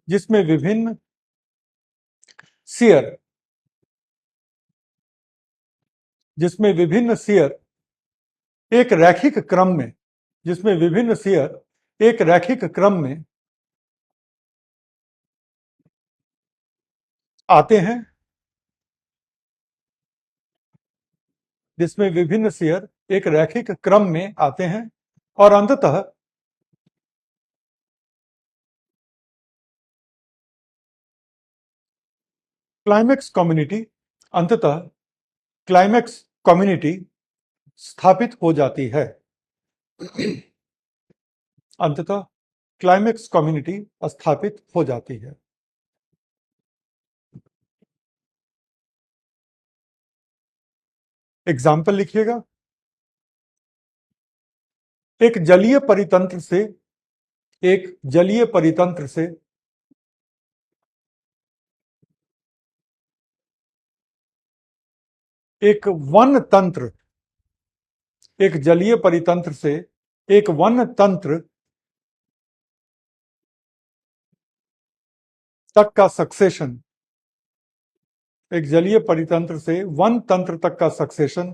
जिसमें विभिन्न शेयर जिसमें विभिन्न शेयर एक रैखिक क्रम में जिसमें विभिन्न शेयर एक रैखिक क्रम में आते हैं जिसमें विभिन्न शेयर एक रैखिक क्रम में आते हैं, और अंततः क्लाइमेक्स कम्युनिटी अंततः क्लाइमेक्स कम्युनिटी स्थापित हो जाती है। अंततः क्लाइमेक्स कम्युनिटी स्थापित हो जाती है। एग्जाम्पल लिखिएगा। एक जलीय परितंत्र से एक जलीय परितंत्र से एक वन तंत्र एक जलीय परितंत्र से एक वन तंत्र तक का सक्सेशन एक जलीय परितंत्र से वन तंत्र तक का सक्सेशन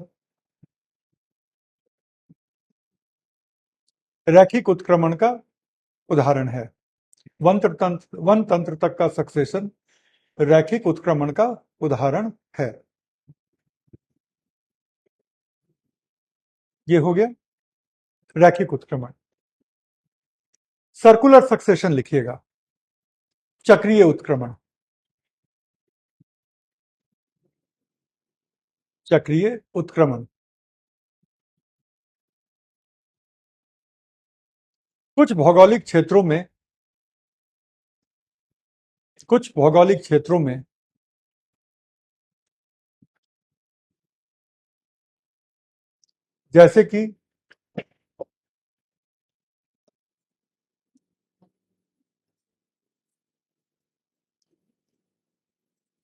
रैखिक उत्क्रमण का उदाहरण है। वन तंत्र तक का सक्सेशन रैखिक उत्क्रमण का उदाहरण है। ये हो गया रैखिक उत्क्रमण। सर्कुलर सक्सेशन लिखिएगा, चक्रीय उत्क्रमण। चक्रीय उत्क्रमण। कुछ भौगोलिक क्षेत्रों में कुछ भौगोलिक क्षेत्रों में जैसे कि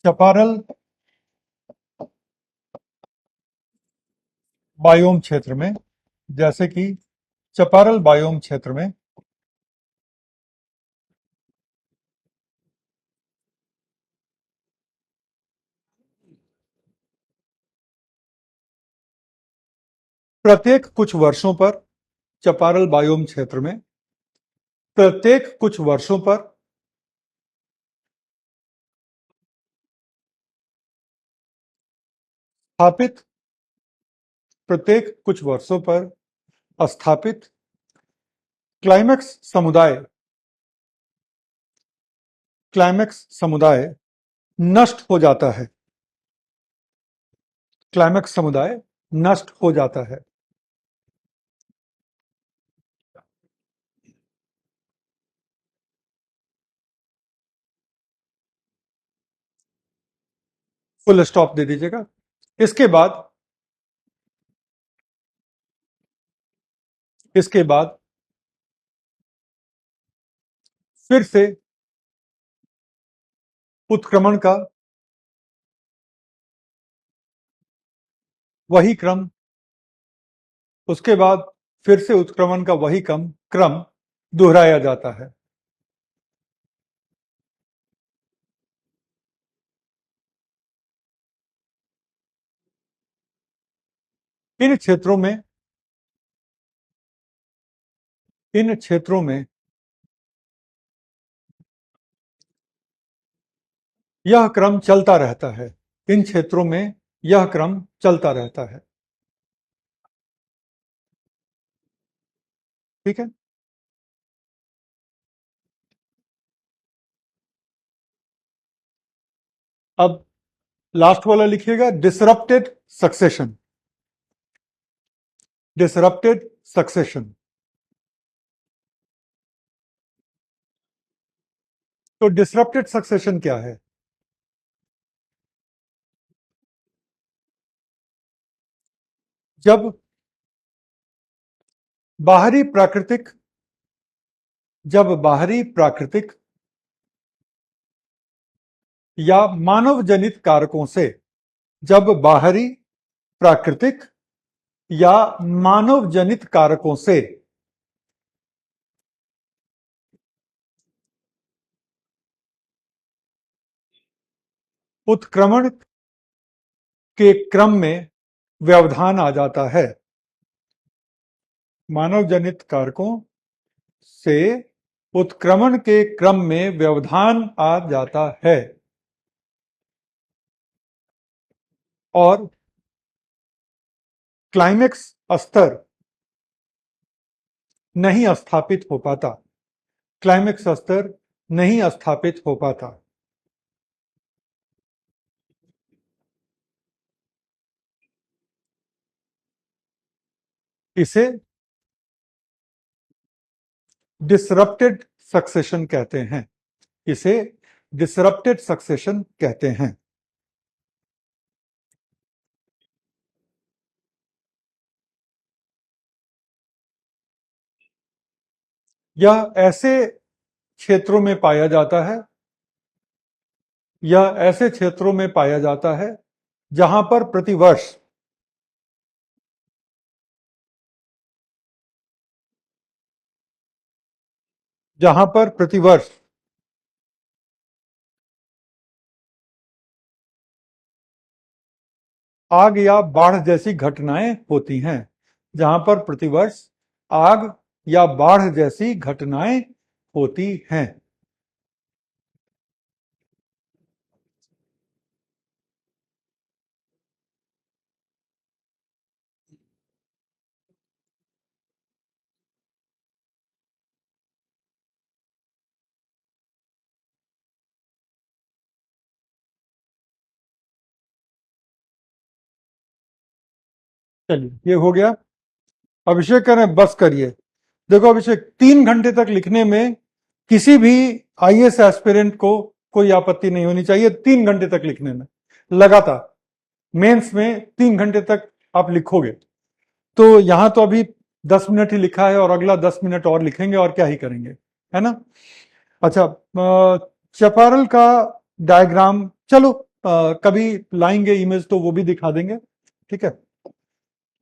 चपारल बायोम क्षेत्र में जैसे कि चपारल बायोम क्षेत्र में प्रत्येक कुछ वर्षों पर चपारल बायोम क्षेत्र में प्रत्येक कुछ वर्षों पर स्थापित प्रत्येक कुछ वर्षों पर स्थापित क्लाइमेक्स समुदाय नष्ट हो जाता है। क्लाइमेक्स समुदाय नष्ट हो जाता है। फुल स्टॉप दे दीजिएगा। इसके बाद फिर से उत्क्रमण का वही क्रम उसके बाद फिर से उत्क्रमण का वही क्रम दोहराया जाता है। इन क्षेत्रों में यह क्रम चलता रहता है। इन क्षेत्रों में यह क्रम चलता रहता है। ठीक है। अब लास्ट वाला लिखिएगा, डिसरप्टेड सक्सेशन। Disrupted succession. तो डिसरप्टेड सक्सेशन क्या है? जब बाहरी प्राकृतिक या मानव जनित कारकों से जब बाहरी प्राकृतिक या मानव जनित कारकों से उत्क्रमण के क्रम में व्यवधान आ जाता है। मानव जनित कारकों से उत्क्रमण के क्रम में व्यवधान आ जाता है और क्लाइमेक्स स्तर नहीं स्थापित हो पाता। क्लाइमेक्स स्तर नहीं स्थापित हो पाता। इसे डिसरप्टेड सक्सेशन कहते हैं। इसे डिसरप्टेड सक्सेशन कहते हैं। यह ऐसे क्षेत्रों में पाया जाता है जहां पर प्रतिवर्ष आग या बाढ़ जैसी घटनाएं होती हैं। जहां पर प्रतिवर्ष आग या बाढ़ जैसी घटनाएं होती हैं। चलिए, ये हो गया। अभिषेक करें, बस करिए। देखो अभिषेक, 3 घंटे तक लिखने में किसी भी आईएएस एस्पिरेंट को कोई आपत्ति नहीं होनी चाहिए 3 घंटे तक लिखने में, लगातार मेंस में 3 घंटे तक आप लिखोगे। तो यहां तो अभी 10 मिनट ही लिखा है और अगला 10 मिनट और लिखेंगे और क्या ही करेंगे, है ना। अच्छा, चपारल का डायग्राम चलो कभी लाएंगे इमेज तो वो भी दिखा देंगे, ठीक है।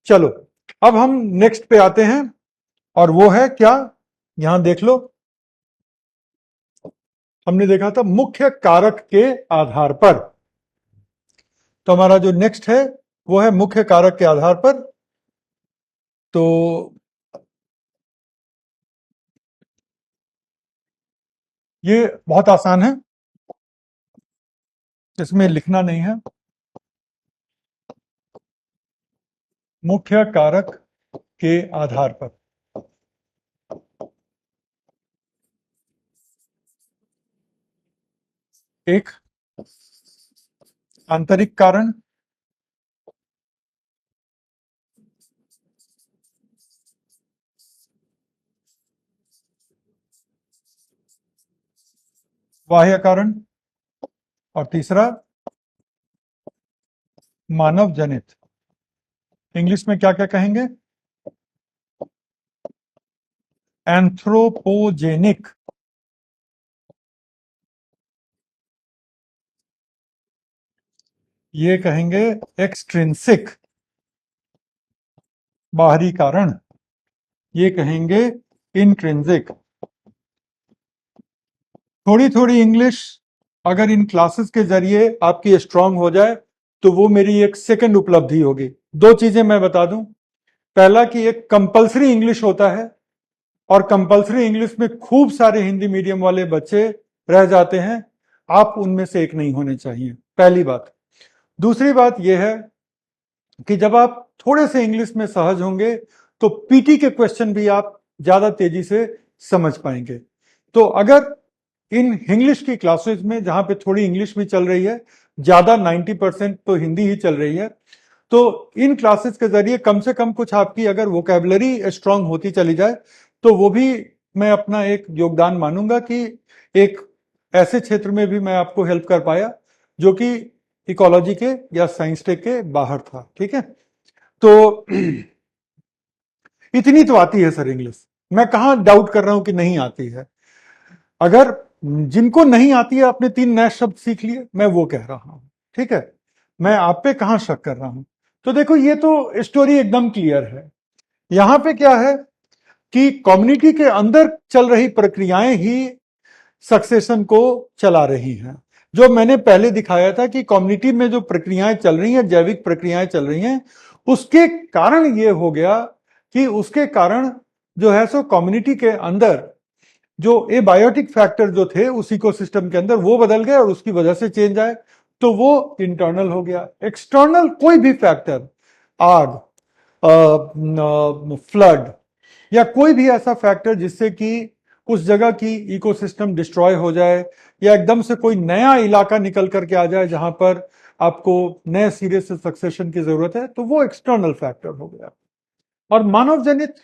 चलो अब हम नेक्स्ट पे आते हैं और वो है क्या, यहां देख लो, हमने देखा था मुख्य कारक के आधार पर। तो हमारा जो नेक्स्ट है वो है मुख्य कारक के आधार पर। तो ये बहुत आसान है, इसमें लिखना नहीं है। मुख्य कारक के आधार पर एक आंतरिक कारण, बाह्य कारण, और तीसरा मानव जनित। इंग्लिश में क्या क्या कहेंगे, एंथ्रोपोजेनिक। ये कहेंगे एक्सट्रिंसिक, बाहरी कारण। ये कहेंगे इंट्रिंसिक। थोड़ी थोड़ी इंग्लिश अगर इन क्लासेस के जरिए आपकी स्ट्रांग हो जाए तो वो मेरी एक सेकंड उपलब्धि होगी। दो चीजें मैं बता दूं, पहला कि एक कंपलसरी इंग्लिश होता है और कंपलसरी इंग्लिश में खूब सारे हिंदी मीडियम वाले बच्चे रह जाते हैं, आप उनमें से एक नहीं होने चाहिए, पहली बात। दूसरी बात यह है कि जब आप थोड़े से इंग्लिश में सहज होंगे तो पीटी के क्वेश्चन भी आप ज्यादा तेजी से समझ पाएंगे। तो अगर इन इंग्लिश की क्लासेस में जहां पे थोड़ी इंग्लिश भी चल रही है, ज्यादा 90% तो हिंदी ही चल रही है, तो इन क्लासेस के जरिए कम से कम कुछ आपकी अगर वोकेबलरी स्ट्रांग होती चली जाए तो वो भी मैं अपना एक योगदान मानूंगा कि एक ऐसे क्षेत्र में भी मैं आपको हेल्प कर पाया जो कि इकोलॉजी के या साइंस टेक के बाहर था, ठीक है। तो इतनी तो आती है सर इंग्लिश, मैं कहां डाउट कर रहा हूं कि नहीं आती है। अगर जिनको नहीं आती है आपने 3 नए शब्द सीख लिए, मैं वो कह रहा हूं, ठीक है। मैं आप पे कहां शक कर रहा हूं। तो देखो ये तो स्टोरी एकदम क्लियर है। यहां पे क्या है कि कम्युनिटी के अंदर चल रही प्रक्रियाएं ही सक्सेशन को चला रही हैं। जो मैंने पहले दिखाया था कि कम्युनिटी में जो प्रक्रियाएं चल रही हैं, जैविक प्रक्रियाएं चल रही हैं, उसके कारण ये हो गया कि उसके कारण जो है सो कम्युनिटी के अंदर जो एबायोटिक फैक्टर जो थे उस इकोसिस्टम के अंदर वो बदल गए और उसकी वजह से चेंज आए, तो वो इंटरनल हो गया। एक्सटर्नल कोई भी फैक्टर, आग, फ्लड या कोई भी ऐसा फैक्टर जिससे कि उस जगह की इकोसिस्टम डिस्ट्रॉय हो जाए या एकदम से कोई नया इलाका निकल करके आ जाए जहां पर आपको नए सिरे से सक्सेशन की जरूरत है, तो वो एक्सटर्नल फैक्टर हो गया। और मानव जनित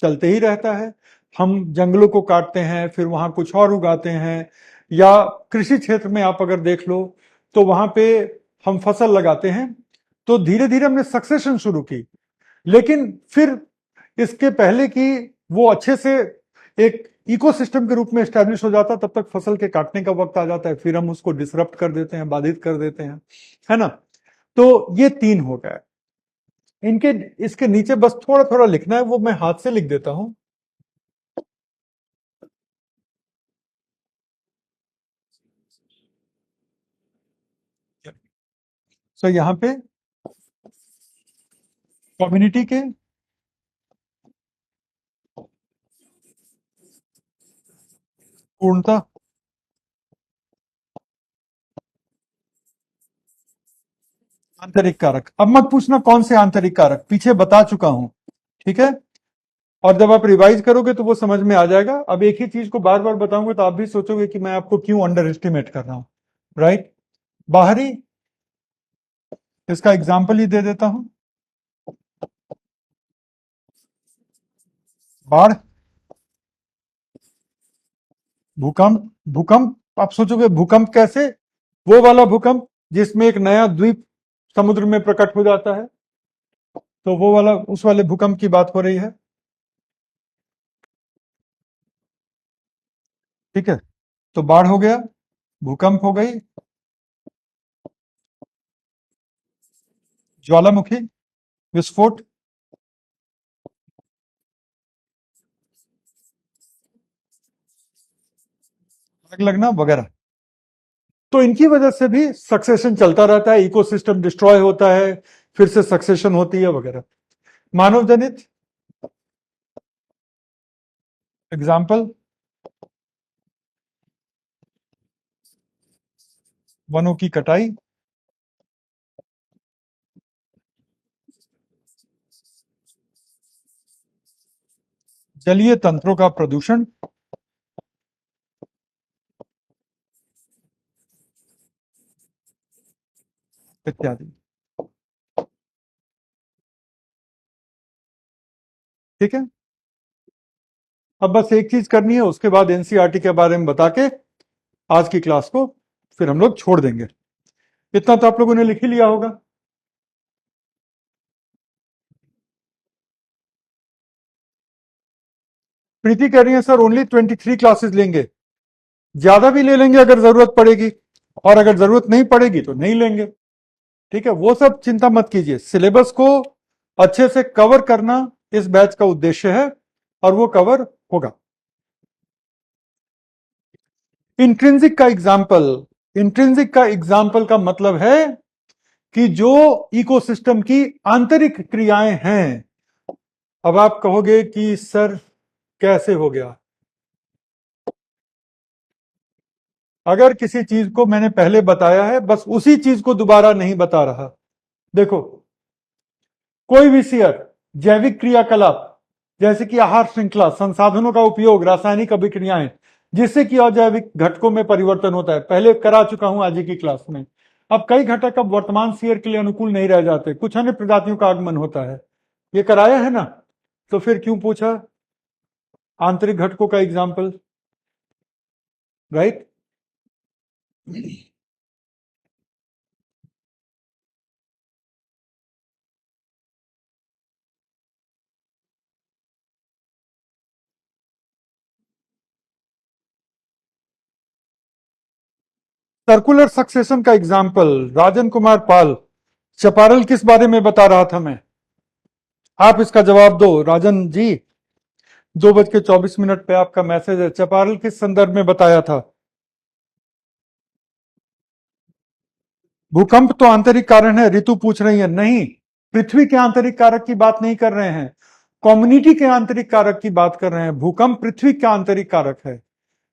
चलते ही रहता है। हम जंगलों को काटते हैं, फिर वहां कुछ और उगाते हैं, या कृषि क्षेत्र में आप अगर देख लो तो वहां पे हम फसल लगाते हैं, तो धीरे धीरे हमने सक्सेशन शुरू की, लेकिन फिर इसके पहले कि वो अच्छे से एक इकोसिस्टम के रूप में स्टैब्लिश हो जाता तब तक फसल के काटने का वक्त आ जाता है, फिर हम उसको डिसरप्ट कर देते हैं, बाधित कर देते हैं, है ना। तो ये 3 हो गए। इनके इसके नीचे बस थोड़ा थोड़ा लिखना है, वो मैं हाथ से लिख देता हूं। सो यहां पे कम्युनिटी के पूर्णता, आंतरिक कारक। अब मत पूछना कौन से आंतरिक कारक, पीछे बता चुका हूं, ठीक है। और जब आप रिवाइज करोगे तो वो समझ में आ जाएगा। अब एक ही चीज को बार बार बताऊंगा तो आप भी सोचोगे कि मैं आपको क्यों अंडर एस्टिमेट कर रहा हूं, राइट। बाहरी, इसका एग्जाम्पल ही दे देता हूं, बाढ़, भूकंप, भूकंप आप सोचोगे भूकंप कैसे? वो वाला भूकंप जिसमें एक नया द्वीप समुद्र में प्रकट हो जाता है, तो वो वाला, उस वाले भूकंप की बात हो रही है। ठीक है, तो बाढ़ हो गया, भूकंप हो गई, ज्वालामुखी, विस्फोट, आग लगना वगैरह। तो इनकी वजह से भी सक्सेशन चलता रहता है, इकोसिस्टम डिस्ट्रॉय होता है, फिर से सक्सेशन होती है वगैरह। मानव जनित एग्जाम्पल, वनों की कटाई, जलीय तंत्रों का प्रदूषण इत्यादि। ठीक है, अब बस एक चीज करनी है, उसके बाद एनसीईआरटी के बारे में बता के आज की क्लास को फिर हम लोग छोड़ देंगे। इतना तो आप लोगों ने लिख ही लिया होगा। प्रीति कह रही है सर ओनली 23 क्लासेस लेंगे, ज्यादा भी ले लेंगे अगर जरूरत पड़ेगी, और अगर जरूरत नहीं पड़ेगी तो नहीं लेंगे। ठीक है, वो सब चिंता मत कीजिए, सिलेबस को अच्छे से कवर करना इस बैच का उद्देश्य है, और वो कवर होगा। इंट्रिंसिक का एग्जाम्पल, इंट्रिंसिक का एग्जाम्पल का मतलब है कि जो इकोसिस्टम की आंतरिक क्रियाएं हैं। अब आप कहोगे कि सर कैसे हो गया? अगर किसी चीज को मैंने पहले बताया है, बस उसी चीज को दोबारा नहीं बता रहा। देखो, कोई भी शेयर जैविक क्रियाकलाप जैसे कि आहार श्रृंखला, संसाधनों का उपयोग, रासायनिक अभिक्रियाएं, जिससे कि अजैविक घटकों में परिवर्तन होता है, पहले करा चुका हूं आज ही की क्लास में। अब कई घटक अब वर्तमान शेयर के लिए अनुकूल नहीं रह जाते, कुछ अन्य प्रजातियों का आगमन होता है, ये कराया है ना? तो फिर क्यों पूछा आंतरिक घटकों का एग्जाम्पल? राइट। सर्कुलर सक्सेशन का एग्जाम्पल, राजन कुमार पाल, चपारल किस बारे में बता रहा था मैं? आप इसका जवाब दो राजन जी। 2:24 पे आपका मैसेज है, चपारल किस संदर्भ में बताया था? भूकंप तो आंतरिक कारण है, ऋतु पूछ रही है। नहीं, पृथ्वी के आंतरिक कारक की बात नहीं कर रहे हैं, कम्युनिटी के आंतरिक कारक की बात कर रहे हैं। भूकंप पृथ्वी का आंतरिक कारक है,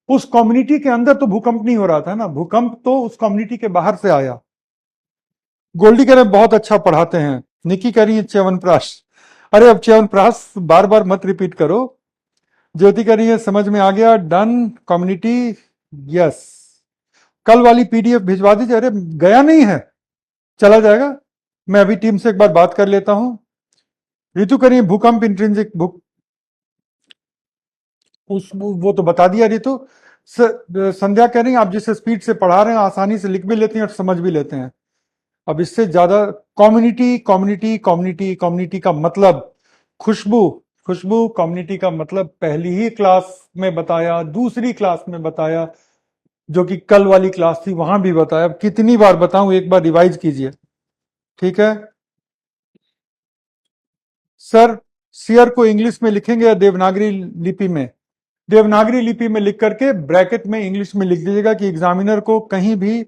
उस कम्युनिटी के अंदर तो भूकंप नहीं हो रहा था ना, भूकंप तो उस कम्युनिटी के बाहर से आया। गोल्डी कह रहे हैं बहुत अच्छा पढ़ाते हैं, निकी कह रही है च्यवनप्राश। अरे अब च्यवनप्राश बार बार मत रिपीट करो। ज्योति कह रही है समझ में आ गया, डन कम्युनिटी, यस। कल वाली पीडीएफ भिजवा दीजिए। अरे गया नहीं है, चला जाएगा, मैं अभी टीम से एक बार बात कर लेता हूं। ऋतु कह रही है भूकंप इंट्रिंसिक भूक, उस वो तो बता दिया ऋतु। संध्या कह रही है आप जिस स्पीड से पढ़ा रहे हैं आसानी से लिख भी लेते हैं और समझ भी लेते हैं। अब इससे ज्यादा, कम्युनिटी कम्युनिटी कम्युनिटी कम्युनिटी का मतलब खुशबू, खुशबू कम्युनिटी का मतलब पहली ही क्लास में बताया, दूसरी क्लास में बताया, जो कि कल वाली क्लास थी वहां भी बताया। अब कितनी बार बताऊं, एक बार रिवाइज कीजिए। ठीक है सर, शेयर को इंग्लिश में लिखेंगे या देवनागरी लिपि में? देवनागरी लिपि में लिख करके ब्रैकेट में इंग्लिश में लिख दीजिएगा कि एग्जामिनर को कहीं भी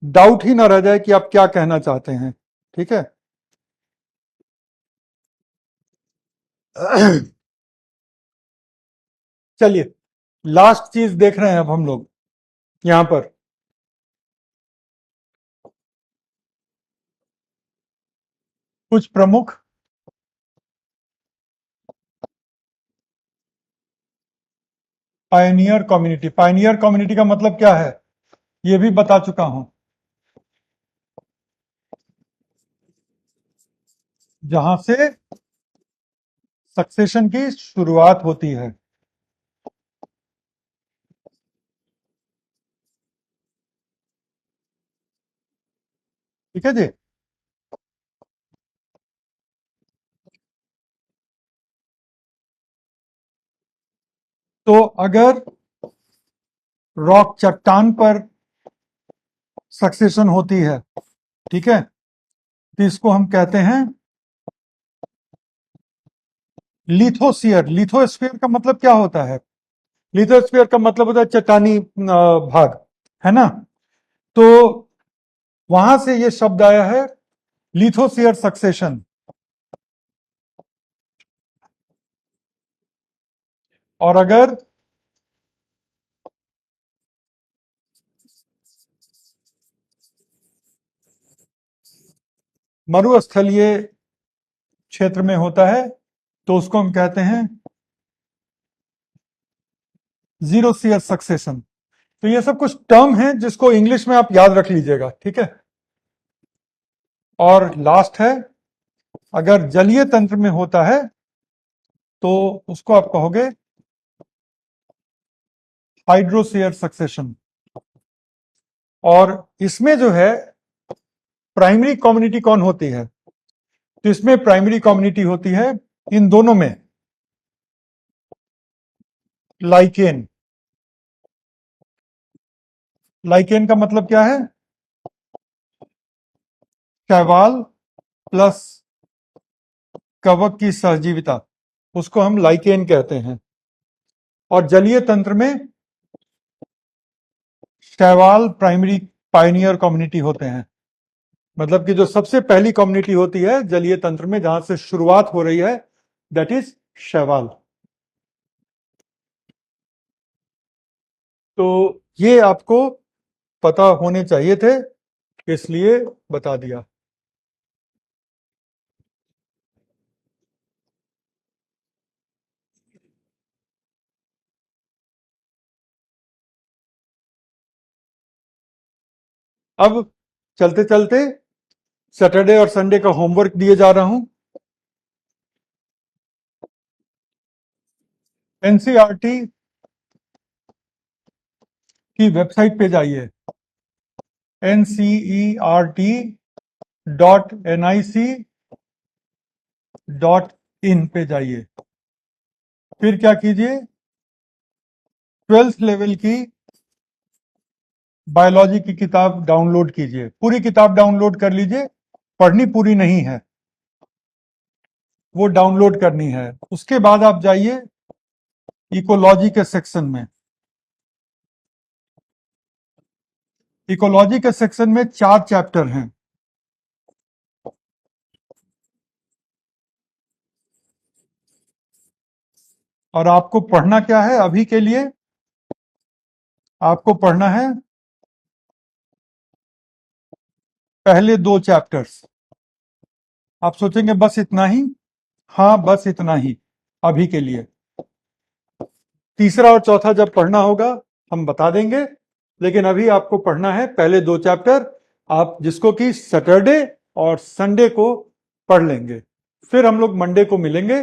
डाउट ही ना रह जाए कि आप क्या कहना चाहते हैं। ठीक है चलिए, लास्ट चीज देख रहे हैं अब हम लोग यहां पर। कुछ प्रमुख पायनियर कम्युनिटी, पायनियर कम्युनिटी का मतलब क्या है ये भी बता चुका हूं, जहां से सक्सेशन की शुरुआत होती है। ठीक है जी। तो अगर रॉक चट्टान पर सक्सेशन होती है, ठीक है, तो इसको हम कहते हैं लिथोस्फीयर। लिथोस्फीयर का मतलब क्या होता है? लिथोस्फीयर का मतलब होता है चट्टानी भाग, है ना। तो वहां से ये शब्द आया है लिथोस्फीयर सक्सेशन। और अगर मरुस्थलीय क्षेत्र में होता है तो उसको हम कहते हैं जीरो सीयर सक्सेशन। तो ये सब कुछ टर्म है जिसको इंग्लिश में आप याद रख लीजिएगा, ठीक है। और लास्ट है, अगर जलीय तंत्र में होता है तो उसको आप कहोगे हाइड्रोसीयर सक्सेशन। और इसमें जो है प्राइमरी कम्युनिटी कौन होती है? तो इसमें प्राइमरी कम्युनिटी होती है इन दोनों में लाइकेन। लाइकेन का मतलब क्या है? शैवाल प्लस कवक की सहजीविता, उसको हम लाइकेन कहते हैं। और जलीय तंत्र में शैवाल प्राइमरी पायनियर कम्युनिटी होते हैं। मतलब कि जो सबसे पहली कम्युनिटी होती है जलीय तंत्र में, जहां से शुरुआत हो रही है, दैट इज शैवाल। तो ये आपको पता होने चाहिए थे, इसलिए बता दिया। अब चलते चलते सैटरडे और संडे का होमवर्क दिए जा रहा हूं। एनसीईआरटी की वेबसाइट पे जाइए, ncert.nic.in पे जाइए। फिर क्या कीजिए, 12th लेवल की बायोलॉजी की किताब डाउनलोड कीजिए। पूरी किताब डाउनलोड कर लीजिए, पढ़नी पूरी नहीं है, वो डाउनलोड करनी है। उसके बाद आप जाइए इकोलॉजी के सेक्शन में। इकोलॉजी के सेक्शन में 4 चैप्टर हैं। और आपको पढ़ना क्या है अभी के लिए? आपको पढ़ना है पहले 2 चैप्टर्स। आप सोचेंगे बस इतना ही? हाँ, बस इतना ही अभी के लिए। तीसरा और चौथा जब पढ़ना होगा हम बता देंगे, लेकिन अभी आपको पढ़ना है पहले 2 चैप्टर, आप जिसको कि सैटरडे और संडे को पढ़ लेंगे। फिर हम लोग मंडे को मिलेंगे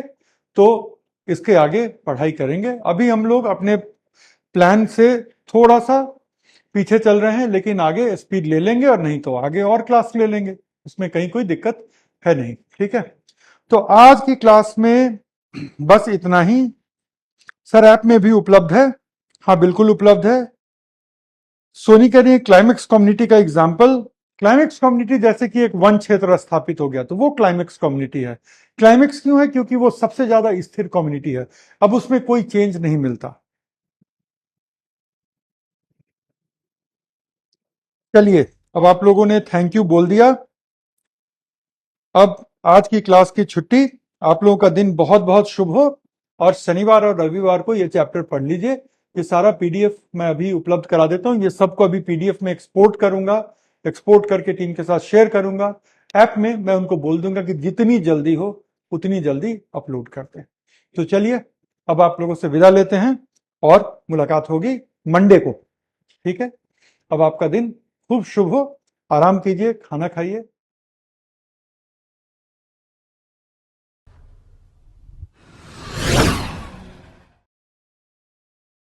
तो इसके आगे पढ़ाई करेंगे। अभी हम लोग अपने प्लान से थोड़ा सा पीछे चल रहे हैं, लेकिन आगे स्पीड ले लेंगे, और नहीं तो आगे और क्लास ले लेंगे, उसमें कहीं कोई दिक्कत है नहीं, ठीक है। तो आज की क्लास में बस इतना ही। सर ऐप में भी उपलब्ध है? हाँ बिल्कुल उपलब्ध है। सोनी कह रही है क्लाइमेक्स कम्युनिटी का एग्जाम्पल। क्लाइमेक्स कम्युनिटी जैसे कि एक वन क्षेत्र स्थापित हो गया तो वो क्लाइमेक्स कम्युनिटी है। क्लाइमेक्स क्यों है? क्योंकि वो सबसे ज्यादा स्थिर कम्युनिटी है, अब उसमें कोई चेंज नहीं मिलता। चलिए, अब आप लोगों ने थैंक यू बोल दिया। अब आज की क्लास की छुट्टी। आप लोगों का दिन बहुत बहुत शुभ हो, और शनिवार और रविवार को ये चैप्टर पढ़ लीजिए। ये सारा पीडीएफ मैं अभी उपलब्ध करा देता हूँ। ये सबको अभी पीडीएफ में एक्सपोर्ट करूंगा, एक्सपोर्ट करके टीम के साथ शेयर करूंगा। ऐप में मैं उनको बोल दूंगा कि जितनी जल्दी हो उतनी जल्दी अपलोड करते हैं। तो चलिए, अब आप लोगों से विदा लेते हैं और मुलाकात होगी मंडे को, ठीक है। अब आपका दिन खूब शुभ हो, आराम कीजिए, खाना खाइए,